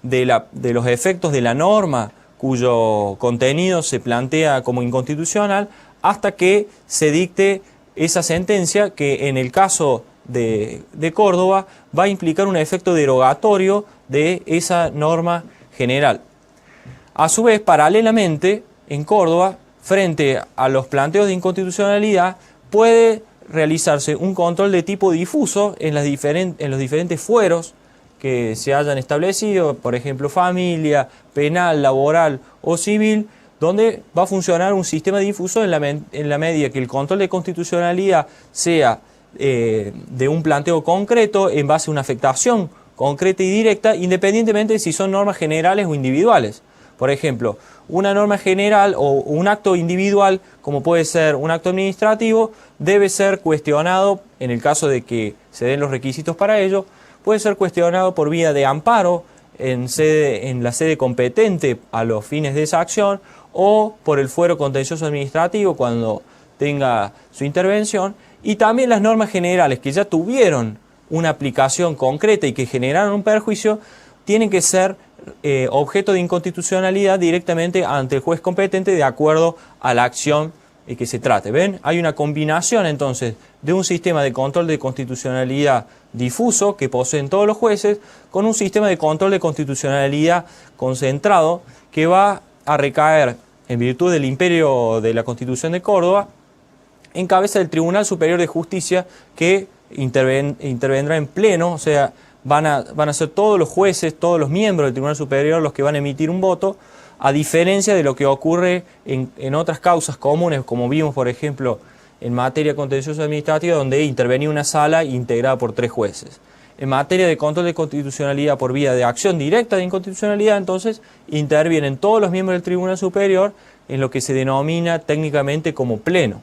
de los efectos de la norma cuyo contenido se plantea como inconstitucional, hasta que se dicte esa sentencia que en el caso de Córdoba va a implicar un efecto derogatorio de esa norma general. A su vez, paralelamente, en Córdoba, frente a los planteos de inconstitucionalidad, puede realizarse un control de tipo difuso en los diferentes fueros que se hayan establecido, por ejemplo, familia, penal, laboral o civil, donde va a funcionar un sistema difuso en la medida que el control de constitucionalidad sea de un planteo concreto en base a una afectación concreta y directa, independientemente de si son normas generales o individuales. Por ejemplo, una norma general o un acto individual, como puede ser un acto administrativo, debe ser cuestionado, en el caso de que se den los requisitos para ello, puede ser cuestionado por vía de amparo en la sede competente a los fines de esa acción, o por el fuero contencioso administrativo cuando tenga su intervención, y también las normas generales que ya tuvieron una aplicación concreta y que generaron un perjuicio, tienen que ser objeto de inconstitucionalidad directamente ante el juez competente de acuerdo a la acción que se trate. ¿Ven? Hay una combinación entonces de un sistema de control de constitucionalidad difuso que poseen todos los jueces con un sistema de control de constitucionalidad concentrado que va a recaer, en virtud del imperio de la Constitución de Córdoba, en cabeza del Tribunal Superior de Justicia, que intervendrá en pleno, o sea, van a ser todos los jueces, todos los miembros del Tribunal Superior los que van a emitir un voto, a diferencia de lo que ocurre en otras causas comunes, como vimos, por ejemplo, en materia contenciosa administrativa, donde intervenía una sala integrada por 3 jueces. En materia de control de constitucionalidad por vía de acción directa de inconstitucionalidad, entonces, intervienen todos los miembros del Tribunal Superior en lo que se denomina técnicamente como pleno.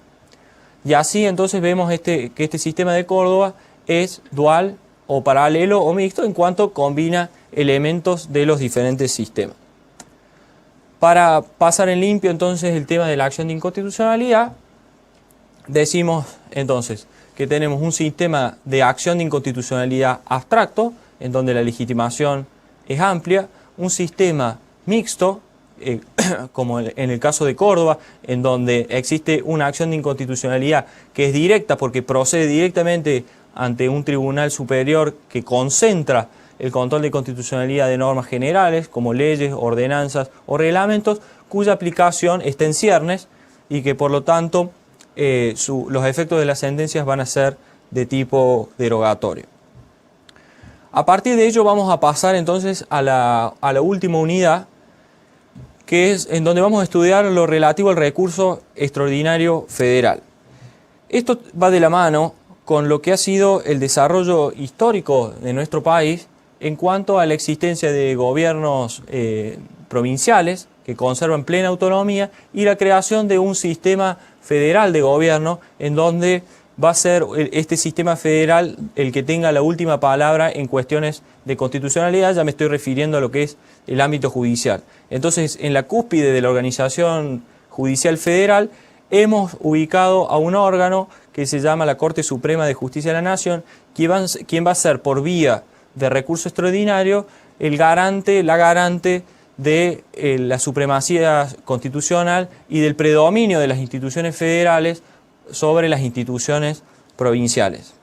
Y así entonces vemos que este sistema de Córdoba es dual o paralelo o mixto en cuanto combina elementos de los diferentes sistemas. Para pasar en limpio entonces el tema de la acción de inconstitucionalidad, decimos entonces que tenemos un sistema de acción de inconstitucionalidad abstracto, en donde la legitimación es amplia, un sistema mixto, como en el caso de Córdoba, en donde existe una acción de inconstitucionalidad que es directa porque procede directamente ante un tribunal superior que concentra el control de constitucionalidad de normas generales, como leyes, ordenanzas o reglamentos, cuya aplicación está en ciernes y que por lo tanto los efectos de las sentencias van a ser de tipo derogatorio. A partir de ello vamos a pasar entonces a la última unidad, que es en donde vamos a estudiar lo relativo al recurso extraordinario federal. Esto va de la mano con lo que ha sido el desarrollo histórico de nuestro país en cuanto a la existencia de gobiernos provinciales que conservan plena autonomía y la creación de un sistema federal de gobierno en donde va a ser este sistema federal el que tenga la última palabra en cuestiones de constitucionalidad. Ya me estoy refiriendo a lo que es el ámbito judicial. Entonces, en la cúspide de la organización judicial federal hemos ubicado a un órgano que se llama la Corte Suprema de Justicia de la Nación, quien va a ser por vía de recurso extraordinario la garante de la supremacía constitucional y del predominio de las instituciones federales sobre las instituciones provinciales.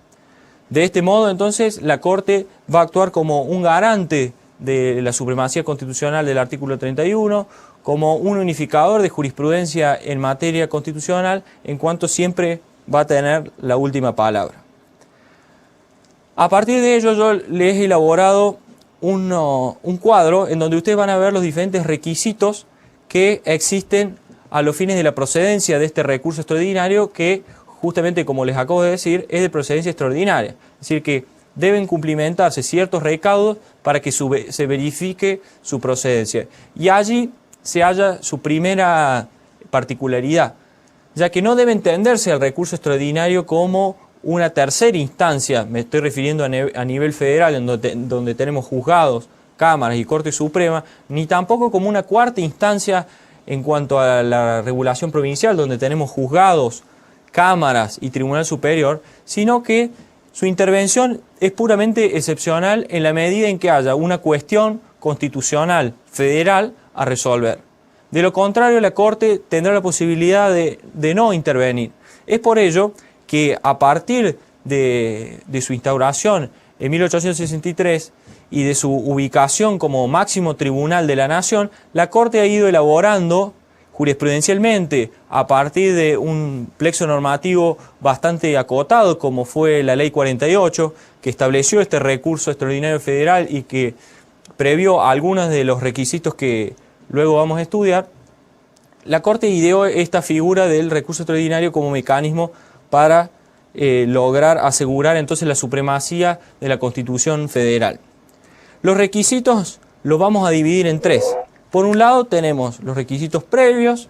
De este modo, entonces, la Corte va a actuar como un garante de la supremacía constitucional del artículo 31, como un unificador de jurisprudencia en materia constitucional, en cuanto siempre va a tener la última palabra. A partir de ello, yo les he elaborado un cuadro en donde ustedes van a ver los diferentes requisitos que existen a los fines de la procedencia de este recurso extraordinario que, justamente como les acabo de decir, es de procedencia extraordinaria. Es decir, que deben cumplimentarse ciertos recaudos para que se verifique su procedencia. Y allí se halla su primera particularidad, ya que no debe entenderse el recurso extraordinario como una tercera instancia, me estoy refiriendo a nivel federal, en donde tenemos juzgados, cámaras y Corte Suprema, ni tampoco como una cuarta instancia en cuanto a la regulación provincial, donde tenemos juzgados, cámaras y Tribunal Superior, sino que su intervención es puramente excepcional en la medida en que haya una cuestión constitucional federal a resolver. De lo contrario, la Corte tendrá la posibilidad de no intervenir. Es por ello que a partir de su instauración en 1863 y de su ubicación como máximo tribunal de la nación, la Corte ha ido elaborando jurisprudencialmente, a partir de un plexo normativo bastante acotado, como fue la Ley 48, que estableció este recurso extraordinario federal y que previó algunos de los requisitos que luego vamos a estudiar, la Corte ideó esta figura del recurso extraordinario como mecanismo para lograr asegurar entonces la supremacía de la Constitución Federal. Los requisitos los vamos a dividir en tres. Por un lado tenemos los requisitos previos,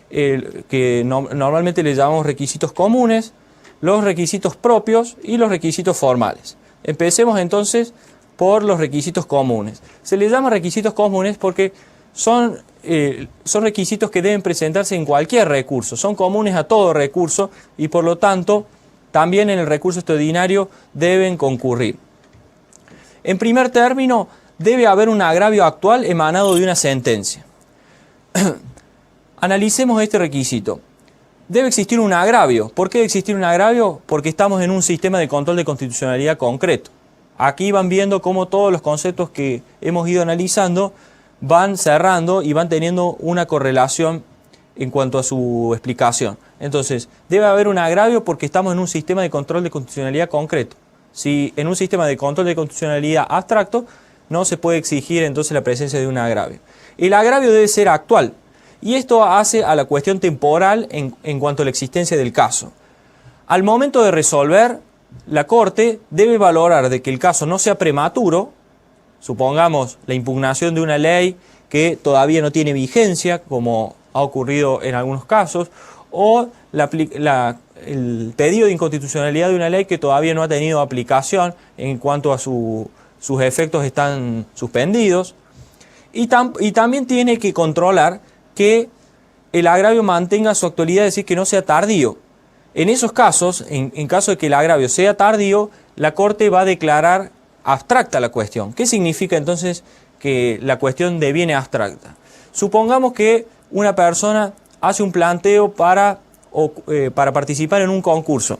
que normalmente les llamamos requisitos comunes, los requisitos propios y los requisitos formales. Empecemos entonces por los requisitos comunes. Se les llama requisitos comunes porque son requisitos que deben presentarse en cualquier recurso, son comunes a todo recurso y por lo tanto también en el recurso extraordinario deben concurrir. En primer término, debe haber un agravio actual emanado de una sentencia. Analicemos este requisito. Debe existir un agravio. ¿Por qué debe existir un agravio? Porque estamos en un sistema de control de constitucionalidad concreto. Aquí van viendo cómo todos los conceptos que hemos ido analizando van cerrando y van teniendo una correlación en cuanto a su explicación. Entonces, debe haber un agravio porque estamos en un sistema de control de constitucionalidad concreto. Si en un sistema de control de constitucionalidad abstracto, no se puede exigir entonces la presencia de un agravio. El agravio debe ser actual, y esto hace a la cuestión temporal en cuanto a la existencia del caso. Al momento de resolver, la Corte debe valorar de que el caso no sea prematuro, supongamos la impugnación de una ley que todavía no tiene vigencia, como ha ocurrido en algunos casos, o el pedido de inconstitucionalidad de una ley que todavía no ha tenido aplicación en cuanto a sus efectos están suspendidos. Y también tiene que controlar que el agravio mantenga su actualidad, es decir, que no sea tardío. En esos casos, en caso de que el agravio sea tardío, la Corte va a declarar abstracta la cuestión. ¿Qué significa entonces que la cuestión deviene abstracta? Supongamos que una persona hace un planteo para participar en un concurso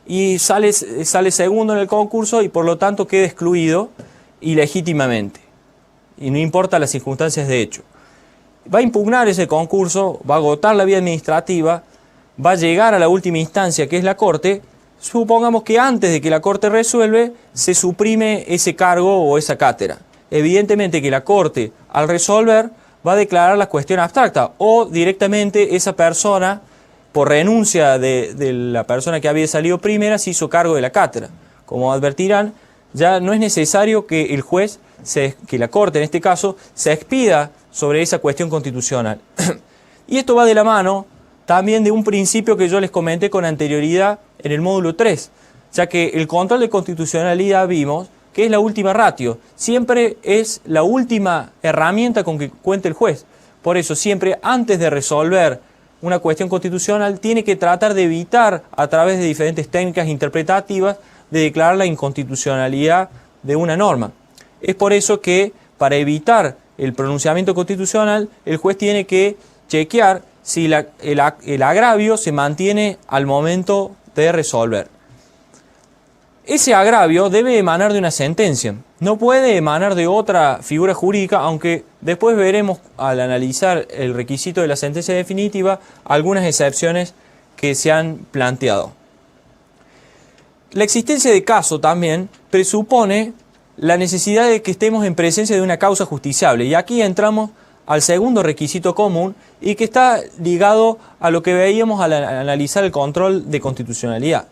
y sale segundo en el concurso y por lo tanto queda excluido ilegítimamente y no importa las circunstancias de hecho. Va a impugnar ese concurso, va a agotar la vía administrativa, va a llegar a la última instancia que es la Corte. Supongamos que antes de que la Corte resuelve se suprime ese cargo o esa cátedra. Evidentemente que la Corte al resolver va a declarar la cuestión abstracta o directamente esa persona, por renuncia de la persona que había salido primera, se hizo cargo de la cátedra. Como advertirán, ya no es necesario que el juez, que la Corte en este caso, se expida sobre esa cuestión constitucional. Y esto va de la mano también de un principio que yo les comenté con anterioridad en el módulo 3, ya que el control de constitucionalidad vimos que es la última ratio, siempre es la última herramienta con que cuenta el juez. Por eso siempre antes de resolver una cuestión constitucional tiene que tratar de evitar a través de diferentes técnicas interpretativas de declarar la inconstitucionalidad de una norma. Es por eso que para evitar el pronunciamiento constitucional el juez tiene que chequear si el agravio se mantiene al momento de resolver. Ese agravio debe emanar de una sentencia, no puede emanar de otra figura jurídica, aunque después veremos al analizar el requisito de la sentencia definitiva algunas excepciones que se han planteado. La existencia de caso también presupone la necesidad de que estemos en presencia de una causa justiciable, y aquí entramos al segundo requisito común y que está ligado a lo que veíamos al analizar el control de constitucionalidad.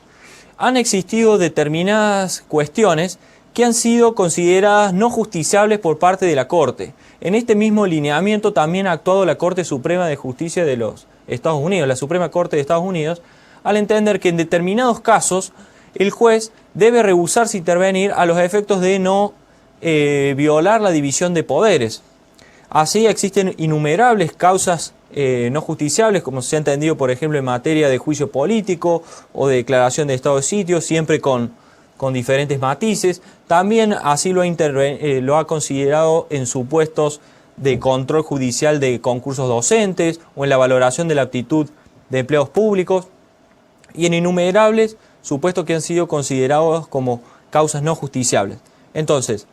Han existido determinadas cuestiones que han sido consideradas no justiciables por parte de la Corte. En este mismo lineamiento también ha actuado la Corte Suprema de Justicia de los Estados Unidos, la Suprema Corte de Estados Unidos, al entender que en determinados casos el juez debe rehusarse a intervenir a los efectos de no violar la división de poderes. Así existen innumerables causas no justiciables, como se ha entendido, por ejemplo, en materia de juicio político o de declaración de estado de sitio, siempre con diferentes matices. También así lo ha considerado en supuestos de control judicial de concursos docentes o en la valoración de la aptitud de empleos públicos y en innumerables supuestos que han sido considerados como causas no justiciables. Entonces,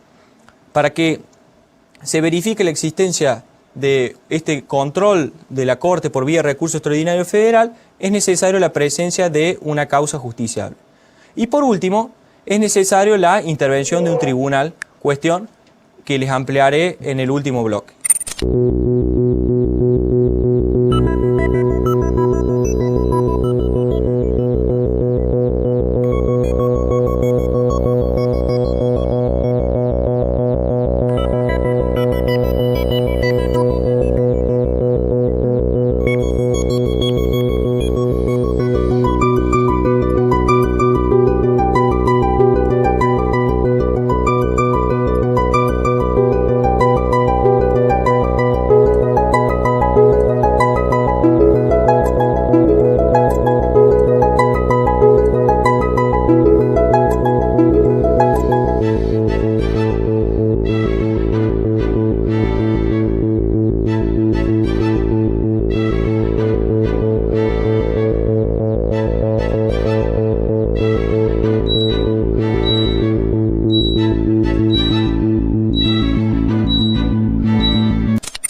para que se verifique la existencia de este control de la Corte por vía de recurso extraordinario federal, es necesario la presencia de una causa justiciable. Y por último, es necesario la intervención de un tribunal, cuestión que les ampliaré en el último bloque.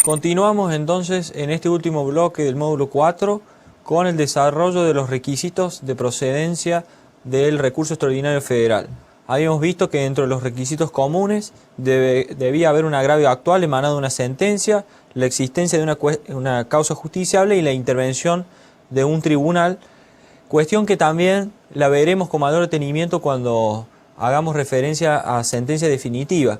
Continuamos entonces en este último bloque del módulo 4 con el desarrollo de los requisitos de procedencia del recurso extraordinario federal. Habíamos visto que dentro de los requisitos comunes debía haber un agravio actual emanado de una sentencia, la existencia de una causa justiciable y la intervención de un tribunal, cuestión que también la veremos con mayor detenimiento cuando hagamos referencia a sentencia definitiva.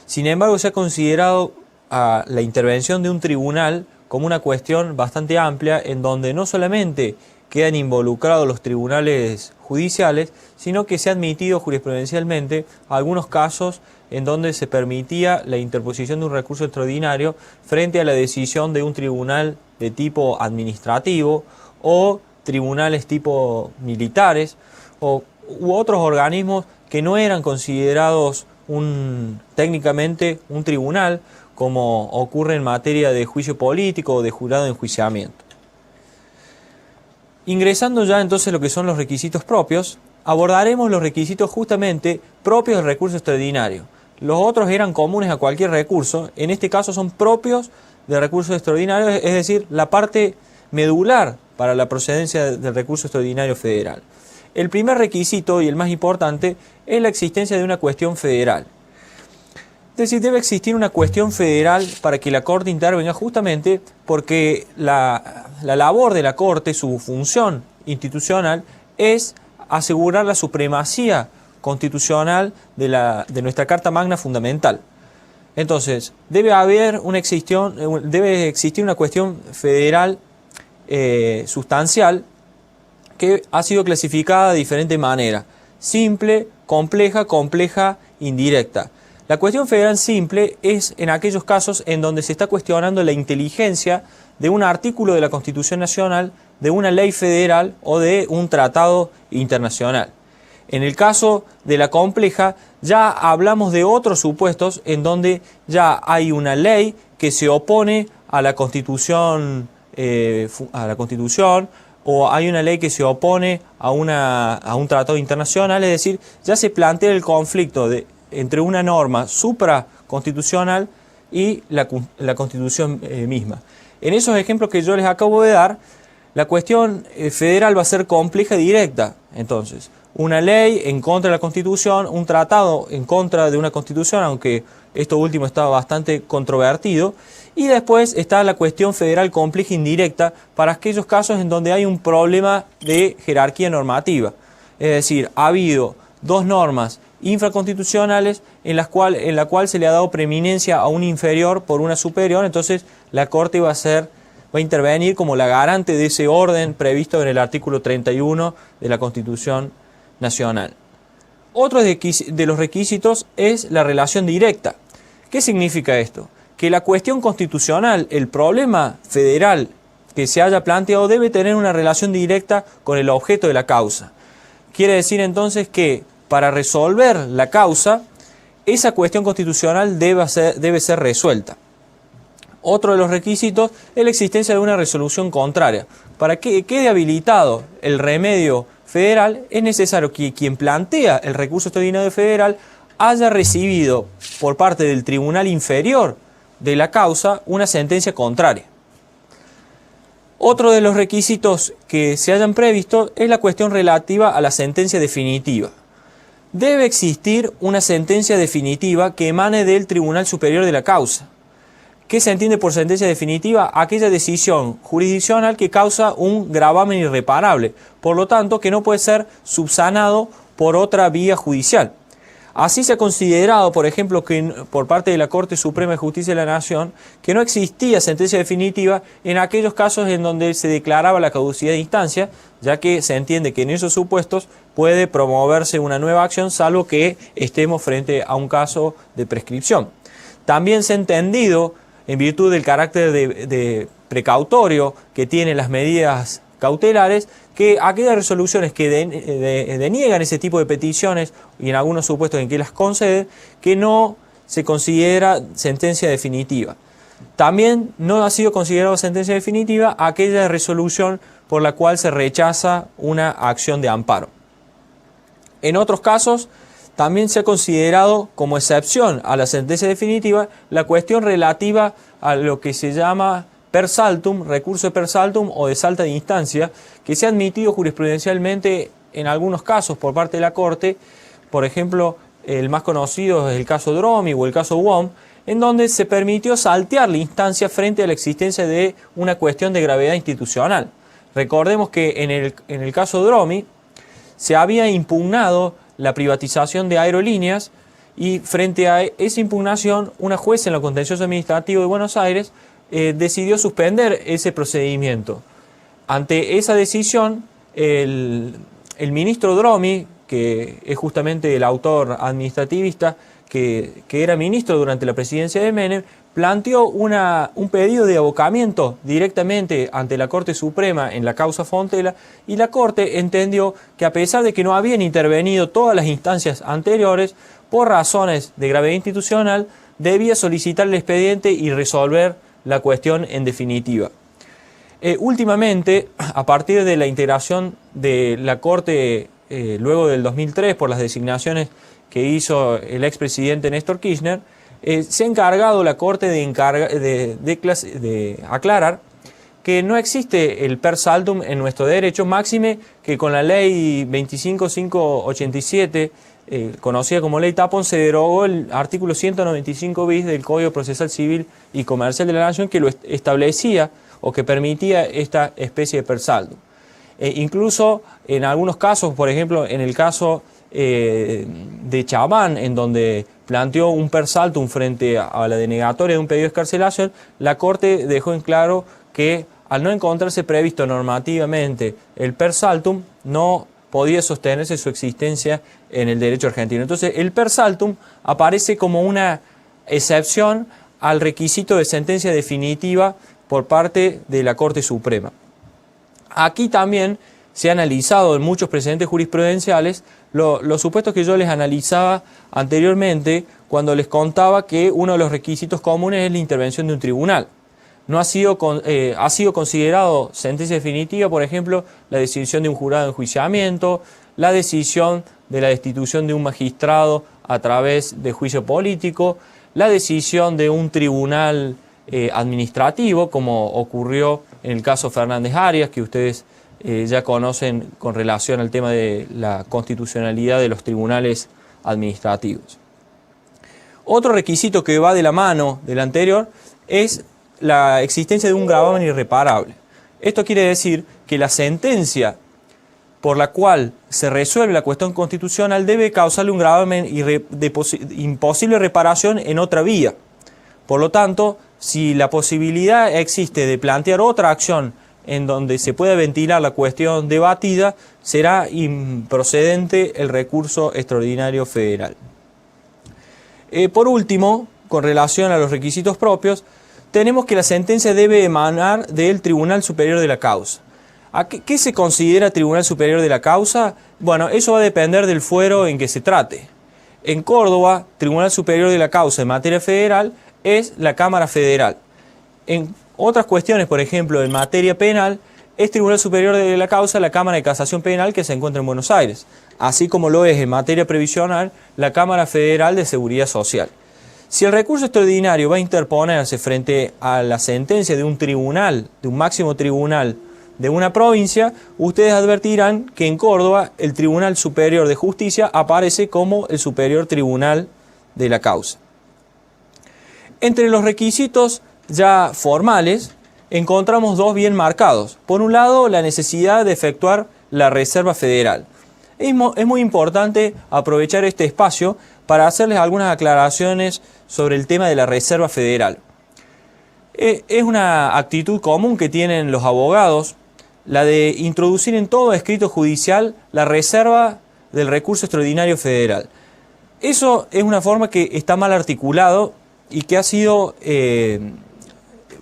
Sin embargo, se ha considerado a la intervención de un tribunal como una cuestión bastante amplia en donde no solamente quedan involucrados los tribunales judiciales, sino que se ha admitido jurisprudencialmente algunos casos en donde se permitía la interposición de un recurso extraordinario frente a la decisión de un tribunal de tipo administrativo o tribunales tipo militares u otros organismos que no eran considerados técnicamente un tribunal, como ocurre en materia de juicio político o de jurado de enjuiciamiento. Ingresando ya entonces lo que son los requisitos propios, abordaremos los requisitos justamente propios del recurso extraordinario. Los otros eran comunes a cualquier recurso, en este caso son propios del recurso extraordinario, es decir, la parte medular para la procedencia del recurso extraordinario federal. El primer requisito y el más importante es la existencia de una cuestión federal. Es decir, debe existir una cuestión federal para que la Corte intervenga, justamente porque la labor de la Corte, su función institucional, es asegurar la supremacía constitucional de nuestra Carta Magna Fundamental. Entonces, debe existir una cuestión federal sustancial que ha sido clasificada de diferente manera: simple, compleja, indirecta. La cuestión federal simple es en aquellos casos en donde se está cuestionando la inteligencia de un artículo de la Constitución Nacional, de una ley federal o de un tratado internacional. En el caso de la compleja, ya hablamos de otros supuestos en donde ya hay una ley que se opone a la Constitución, o hay una ley que se opone a un tratado internacional, es decir, ya se plantea el conflicto entre una norma supraconstitucional y la Constitución misma. En esos ejemplos que yo les acabo de dar, la cuestión federal va a ser compleja y directa. Entonces, una ley en contra de la Constitución, un tratado en contra de una Constitución, aunque esto último está bastante controvertido, y después está la cuestión federal compleja e indirecta para aquellos casos en donde hay un problema de jerarquía normativa. Es decir, ha habido dos normas infraconstitucionales en la cual se le ha dado preeminencia a una inferior por una superior, entonces la Corte va a intervenir como la garante de ese orden previsto en el artículo 31 de la Constitución Nacional. Otro de los requisitos es la relación directa. ¿Qué significa esto? Que la cuestión constitucional, el problema federal que se haya planteado, debe tener una relación directa con el objeto de la causa. Quiere decir entonces que para resolver la causa, esa cuestión constitucional debe ser resuelta. Otro de los requisitos es la existencia de una resolución contraria. Para que quede habilitado el remedio federal, es necesario que quien plantea el recurso extraordinario federal haya recibido por parte del tribunal inferior de la causa una sentencia contraria. Otro de los requisitos que se hayan previsto es la cuestión relativa a la sentencia definitiva. Debe existir una sentencia definitiva que emane del Tribunal Superior de la causa. ¿Qué se entiende por sentencia definitiva? Aquella decisión jurisdiccional que causa un gravamen irreparable, por lo tanto que no puede ser subsanado por otra vía judicial. Así se ha considerado, por ejemplo, que por parte de la Corte Suprema de Justicia de la Nación, que no existía sentencia definitiva en aquellos casos en donde se declaraba la caducidad de instancia, ya que se entiende que en esos supuestos puede promoverse una nueva acción, salvo que estemos frente a un caso de prescripción. También se ha entendido, en virtud del carácter de precautorio que tienen las medidas cautelares, que aquellas resoluciones que deniegan ese tipo de peticiones y en algunos supuestos en que las conceden, que no se considera sentencia definitiva. También no ha sido considerada sentencia definitiva aquella resolución por la cual se rechaza una acción de amparo. En otros casos, también se ha considerado como excepción a la sentencia definitiva la cuestión relativa a lo que se llama per saltum, recurso de per saltum o de salta de instancia, que se ha admitido jurisprudencialmente en algunos casos por parte de la Corte. Por ejemplo, el más conocido es el caso Dromi o el caso WOM, en donde se permitió saltear la instancia frente a la existencia de una cuestión de gravedad institucional. Recordemos que en el caso Dromi se había impugnado la privatización de aerolíneas y frente a esa impugnación una jueza en lo contencioso administrativo de Buenos Aires decidió suspender ese procedimiento. Ante esa decisión, el ministro Dromi, que es justamente el autor administrativista que era ministro durante la presidencia de Menem, planteó un pedido de abocamiento directamente ante la Corte Suprema en la causa Fontela, y la Corte entendió que a pesar de que no habían intervenido todas las instancias anteriores, por razones de gravedad institucional, debía solicitar el expediente y resolver la cuestión en definitiva. Últimamente, a partir de la integración de la Corte luego del 2003 por las designaciones que hizo el expresidente Néstor Kirchner, se ha encargado la Corte de aclarar que no existe el per saltum en nuestro derecho, máxime que con la ley 25587, conocida como ley Tapón, se derogó el artículo 195 bis del Código Procesal Civil y Comercial de la Nación, que lo establecía o que permitía esta especie de per saltum. Incluso en algunos casos, por ejemplo en el caso de Chabán, en donde planteó un per saltum frente a la denegatoria de un pedido de excarcelación, la Corte dejó en claro que al no encontrarse previsto normativamente el per saltum, no podía sostenerse su existencia en el derecho argentino. Entonces el per saltum aparece como una excepción al requisito de sentencia definitiva por parte de la Corte Suprema. Aquí también se ha analizado en muchos precedentes jurisprudenciales los supuestos que yo les analizaba anteriormente cuando les contaba que uno de los requisitos comunes es la intervención de un tribunal. No ha sido considerado sentencia definitiva, por ejemplo, la decisión de un jurado de enjuiciamiento, la decisión de la destitución de un magistrado a través de juicio político, la decisión de un tribunal administrativo, como ocurrió en el caso Fernández Arias, que ustedes ya conocen con relación al tema de la constitucionalidad de los tribunales administrativos. Otro requisito que va de la mano del anterior es la existencia de un gravamen irreparable. Esto quiere decir que la sentencia por la cual se resuelve la cuestión constitucional debe causarle un gravamen de imposible reparación en otra vía. Por lo tanto, si la posibilidad existe de plantear otra acción en donde se pueda ventilar la cuestión debatida, será improcedente el recurso extraordinario federal. Por último, con relación a los requisitos propios, tenemos que la sentencia debe emanar del Tribunal Superior de la Causa. ¿Qué se considera Tribunal Superior de la Causa? Bueno, eso va a depender del fuero en que se trate. En Córdoba, Tribunal Superior de la Causa en materia federal es la Cámara Federal. En otras cuestiones, por ejemplo, en materia penal, es Tribunal Superior de la Causa la Cámara de Casación Penal que se encuentra en Buenos Aires, así como lo es en materia previsional la Cámara Federal de Seguridad Social. Si el recurso extraordinario va a interponerse frente a la sentencia de un tribunal, de un máximo tribunal de una provincia, ustedes advertirán que en Córdoba el Tribunal Superior de Justicia aparece como el superior tribunal de la causa. Entre los requisitos ya formales encontramos dos bien marcados. Por un lado, la necesidad de efectuar la reserva federal. Es muy importante aprovechar este espacio para hacerles algunas aclaraciones sobre el tema de la reserva federal. Es una actitud común que tienen los abogados, la de introducir en todo escrito judicial la reserva del recurso extraordinario federal. Eso es una forma que está mal articulado y que ha sido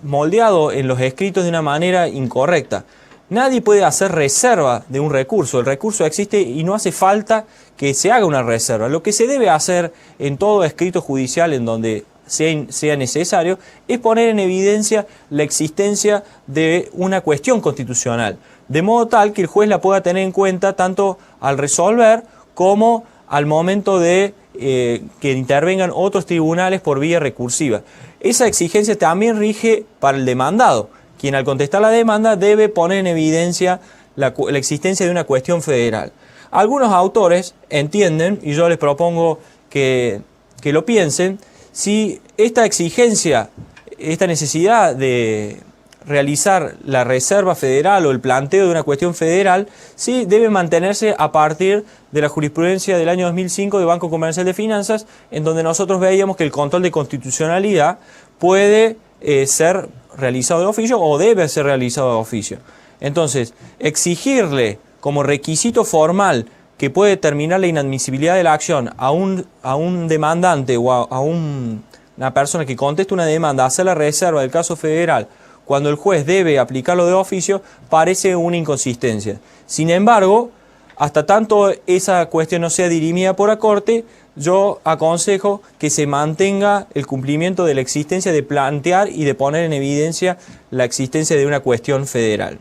moldeado en los escritos de una manera incorrecta. Nadie puede hacer reserva de un recurso. El recurso existe y no hace falta que se haga una reserva. Lo que se debe hacer en todo escrito judicial en donde sea necesario es poner en evidencia la existencia de una cuestión constitucional, de modo tal que el juez la pueda tener en cuenta tanto al resolver como al momento de que intervengan otros tribunales por vía recursiva. Esa exigencia también rige para el demandado, quien al contestar la demanda debe poner en evidencia la existencia de una cuestión federal. Algunos autores entienden, y yo les propongo que lo piensen, si esta exigencia, esta necesidad de realizar la reserva federal o el planteo de una cuestión federal, sí debe mantenerse a partir de la jurisprudencia del año 2005 de Banco Comercial de Finanzas, en donde nosotros veíamos que el control de constitucionalidad puede ser realizado de oficio o debe ser realizado de oficio. Entonces, exigirle como requisito formal que puede determinar la inadmisibilidad de la acción a un demandante o a una persona que conteste una demanda, hacer la reserva del caso federal, cuando el juez debe aplicarlo de oficio, parece una inconsistencia. Sin embargo, hasta tanto esa cuestión no sea dirimida por la Corte, yo aconsejo que se mantenga el cumplimiento de la existencia de plantear y de poner en evidencia la existencia de una cuestión federal.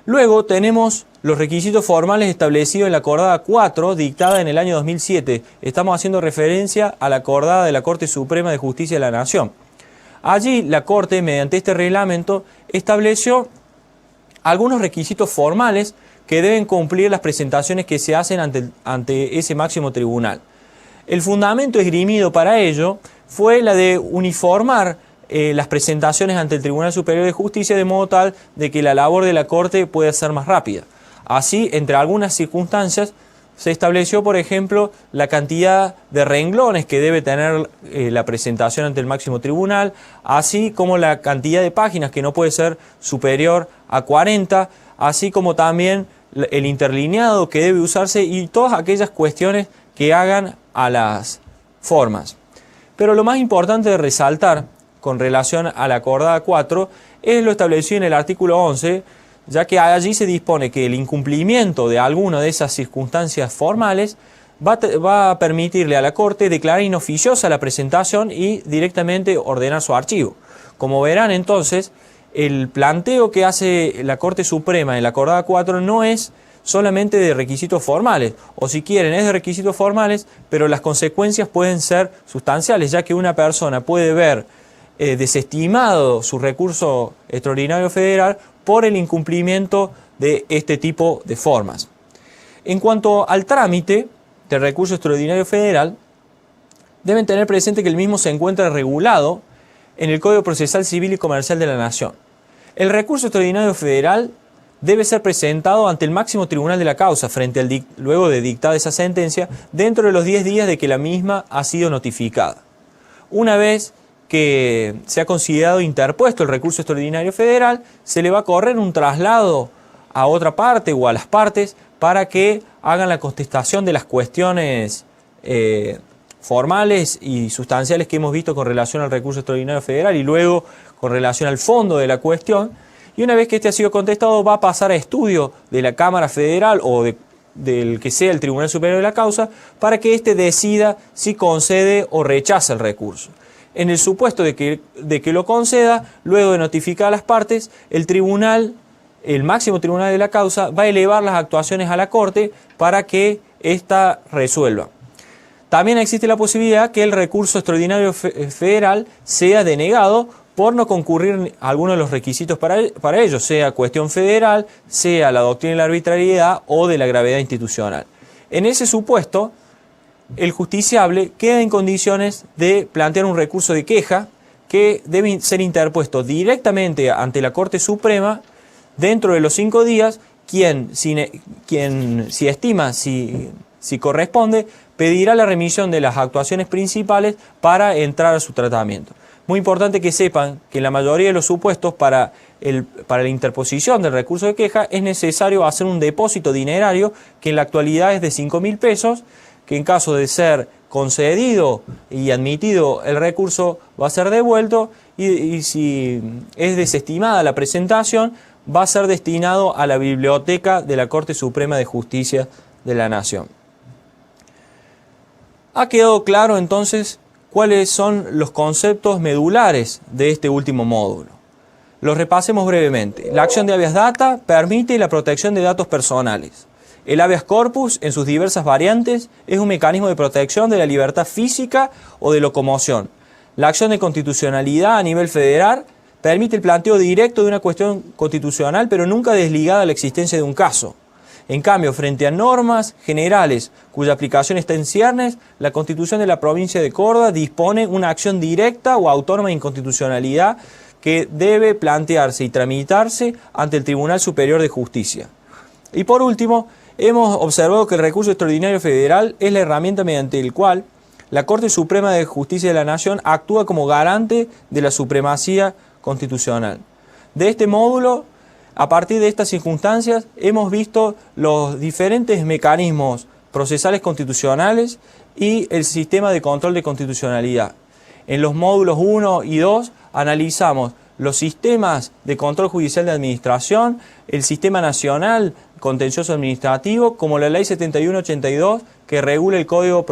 Luego tenemos los requisitos formales establecidos en la acordada 4, dictada en el año 2007. Estamos haciendo referencia a la acordada de la Corte Suprema de Justicia de la Nación. Allí la Corte, mediante este reglamento, estableció algunos requisitos formales que deben cumplir las presentaciones que se hacen ante ese máximo tribunal. El fundamento esgrimido para ello fue la de uniformar las presentaciones ante el Tribunal Superior de Justicia de modo tal de que la labor de la Corte pueda ser más rápida. Así, entre algunas circunstancias, se estableció, por ejemplo, la cantidad de renglones que debe tener la presentación ante el máximo tribunal, así como la cantidad de páginas que no puede ser superior a 40, así como también el interlineado que debe usarse y todas aquellas cuestiones que hagan a las formas. Pero lo más importante de resaltar con relación a la acordada 4 es lo establecido en el artículo 11, ya que allí se dispone que el incumplimiento de alguna de esas circunstancias formales va a permitirle a la Corte declarar inoficiosa la presentación y directamente ordenar su archivo. Como verán entonces, el planteo que hace la Corte Suprema en la acordada 4 no es solamente de requisitos formales, o si quieren es de requisitos formales, pero las consecuencias pueden ser sustanciales, ya que una persona puede ver desestimado su recurso extraordinario federal por el incumplimiento de este tipo de formas. En cuanto al trámite del recurso extraordinario federal, deben tener presente que el mismo se encuentra regulado en el Código Procesal Civil y Comercial de la Nación. El recurso extraordinario federal debe ser presentado ante el máximo tribunal de la causa luego de dictada esa sentencia dentro de los 10 días de que la misma ha sido notificada. Una vez que se ha considerado interpuesto el recurso extraordinario federal, se le va a correr un traslado a otra parte o a las partes para que hagan la contestación de las cuestiones formales y sustanciales que hemos visto con relación al recurso extraordinario federal y luego con relación al fondo de la cuestión. Y una vez que este ha sido contestado, va a pasar a estudio de la Cámara Federal o del que sea el Tribunal Superior de la Causa para que éste decida si concede o rechaza el recurso. En el supuesto de que lo conceda, luego de notificar a las partes, el tribunal, el máximo tribunal de la causa, va a elevar las actuaciones a la Corte para que ésta resuelva. También existe la posibilidad que el recurso extraordinario federal sea denegado por no concurrir alguno de los requisitos para ello, sea cuestión federal, sea la doctrina de la arbitrariedad o de la gravedad institucional. En ese supuesto, el justiciable queda en condiciones de plantear un recurso de queja que debe ser interpuesto directamente ante la Corte Suprema dentro de los 5 días, quien si estima, si corresponde, pedirá la remisión de las actuaciones principales para entrar a su tratamiento. Muy importante que sepan que en la mayoría de los supuestos para la interposición del recurso de queja es necesario hacer un depósito dinerario que en la actualidad es de 5.000 pesos, que en caso de ser concedido y admitido el recurso va a ser devuelto y si es desestimada la presentación va a ser destinado a la biblioteca de la Corte Suprema de Justicia de la Nación. Ha quedado claro entonces cuáles son los conceptos medulares de este último módulo. Los repasemos brevemente. La acción de habeas data permite la protección de datos personales. El habeas corpus, en sus diversas variantes, es un mecanismo de protección de la libertad física o de locomoción. La acción de constitucionalidad a nivel federal permite el planteo directo de una cuestión constitucional, pero nunca desligada a la existencia de un caso. En cambio, frente a normas generales cuya aplicación está en ciernes, la Constitución de la provincia de Córdoba dispone una acción directa o autónoma de inconstitucionalidad que debe plantearse y tramitarse ante el Tribunal Superior de Justicia. Y por último, hemos observado que el recurso extraordinario federal es la herramienta mediante la cual la Corte Suprema de Justicia de la Nación actúa como garante de la supremacía constitucional. De este módulo, a partir de estas circunstancias, hemos visto los diferentes mecanismos procesales constitucionales y el sistema de control de constitucionalidad. En los módulos 1 y 2 analizamos los sistemas de control judicial de administración, el sistema nacional contencioso administrativo, como la Ley 7182 que regula el Código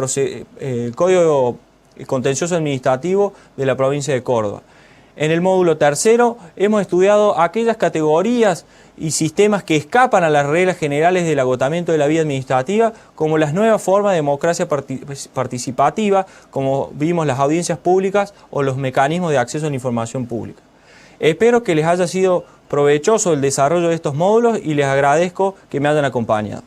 Contencioso Administrativo de la provincia de Córdoba. En el módulo tercero hemos estudiado aquellas categorías y sistemas que escapan a las reglas generales del agotamiento de la vida administrativa, como las nuevas formas de democracia participativa, como vimos las audiencias públicas o los mecanismos de acceso a la información pública. Espero que les haya sido provechoso el desarrollo de estos módulos y les agradezco que me hayan acompañado.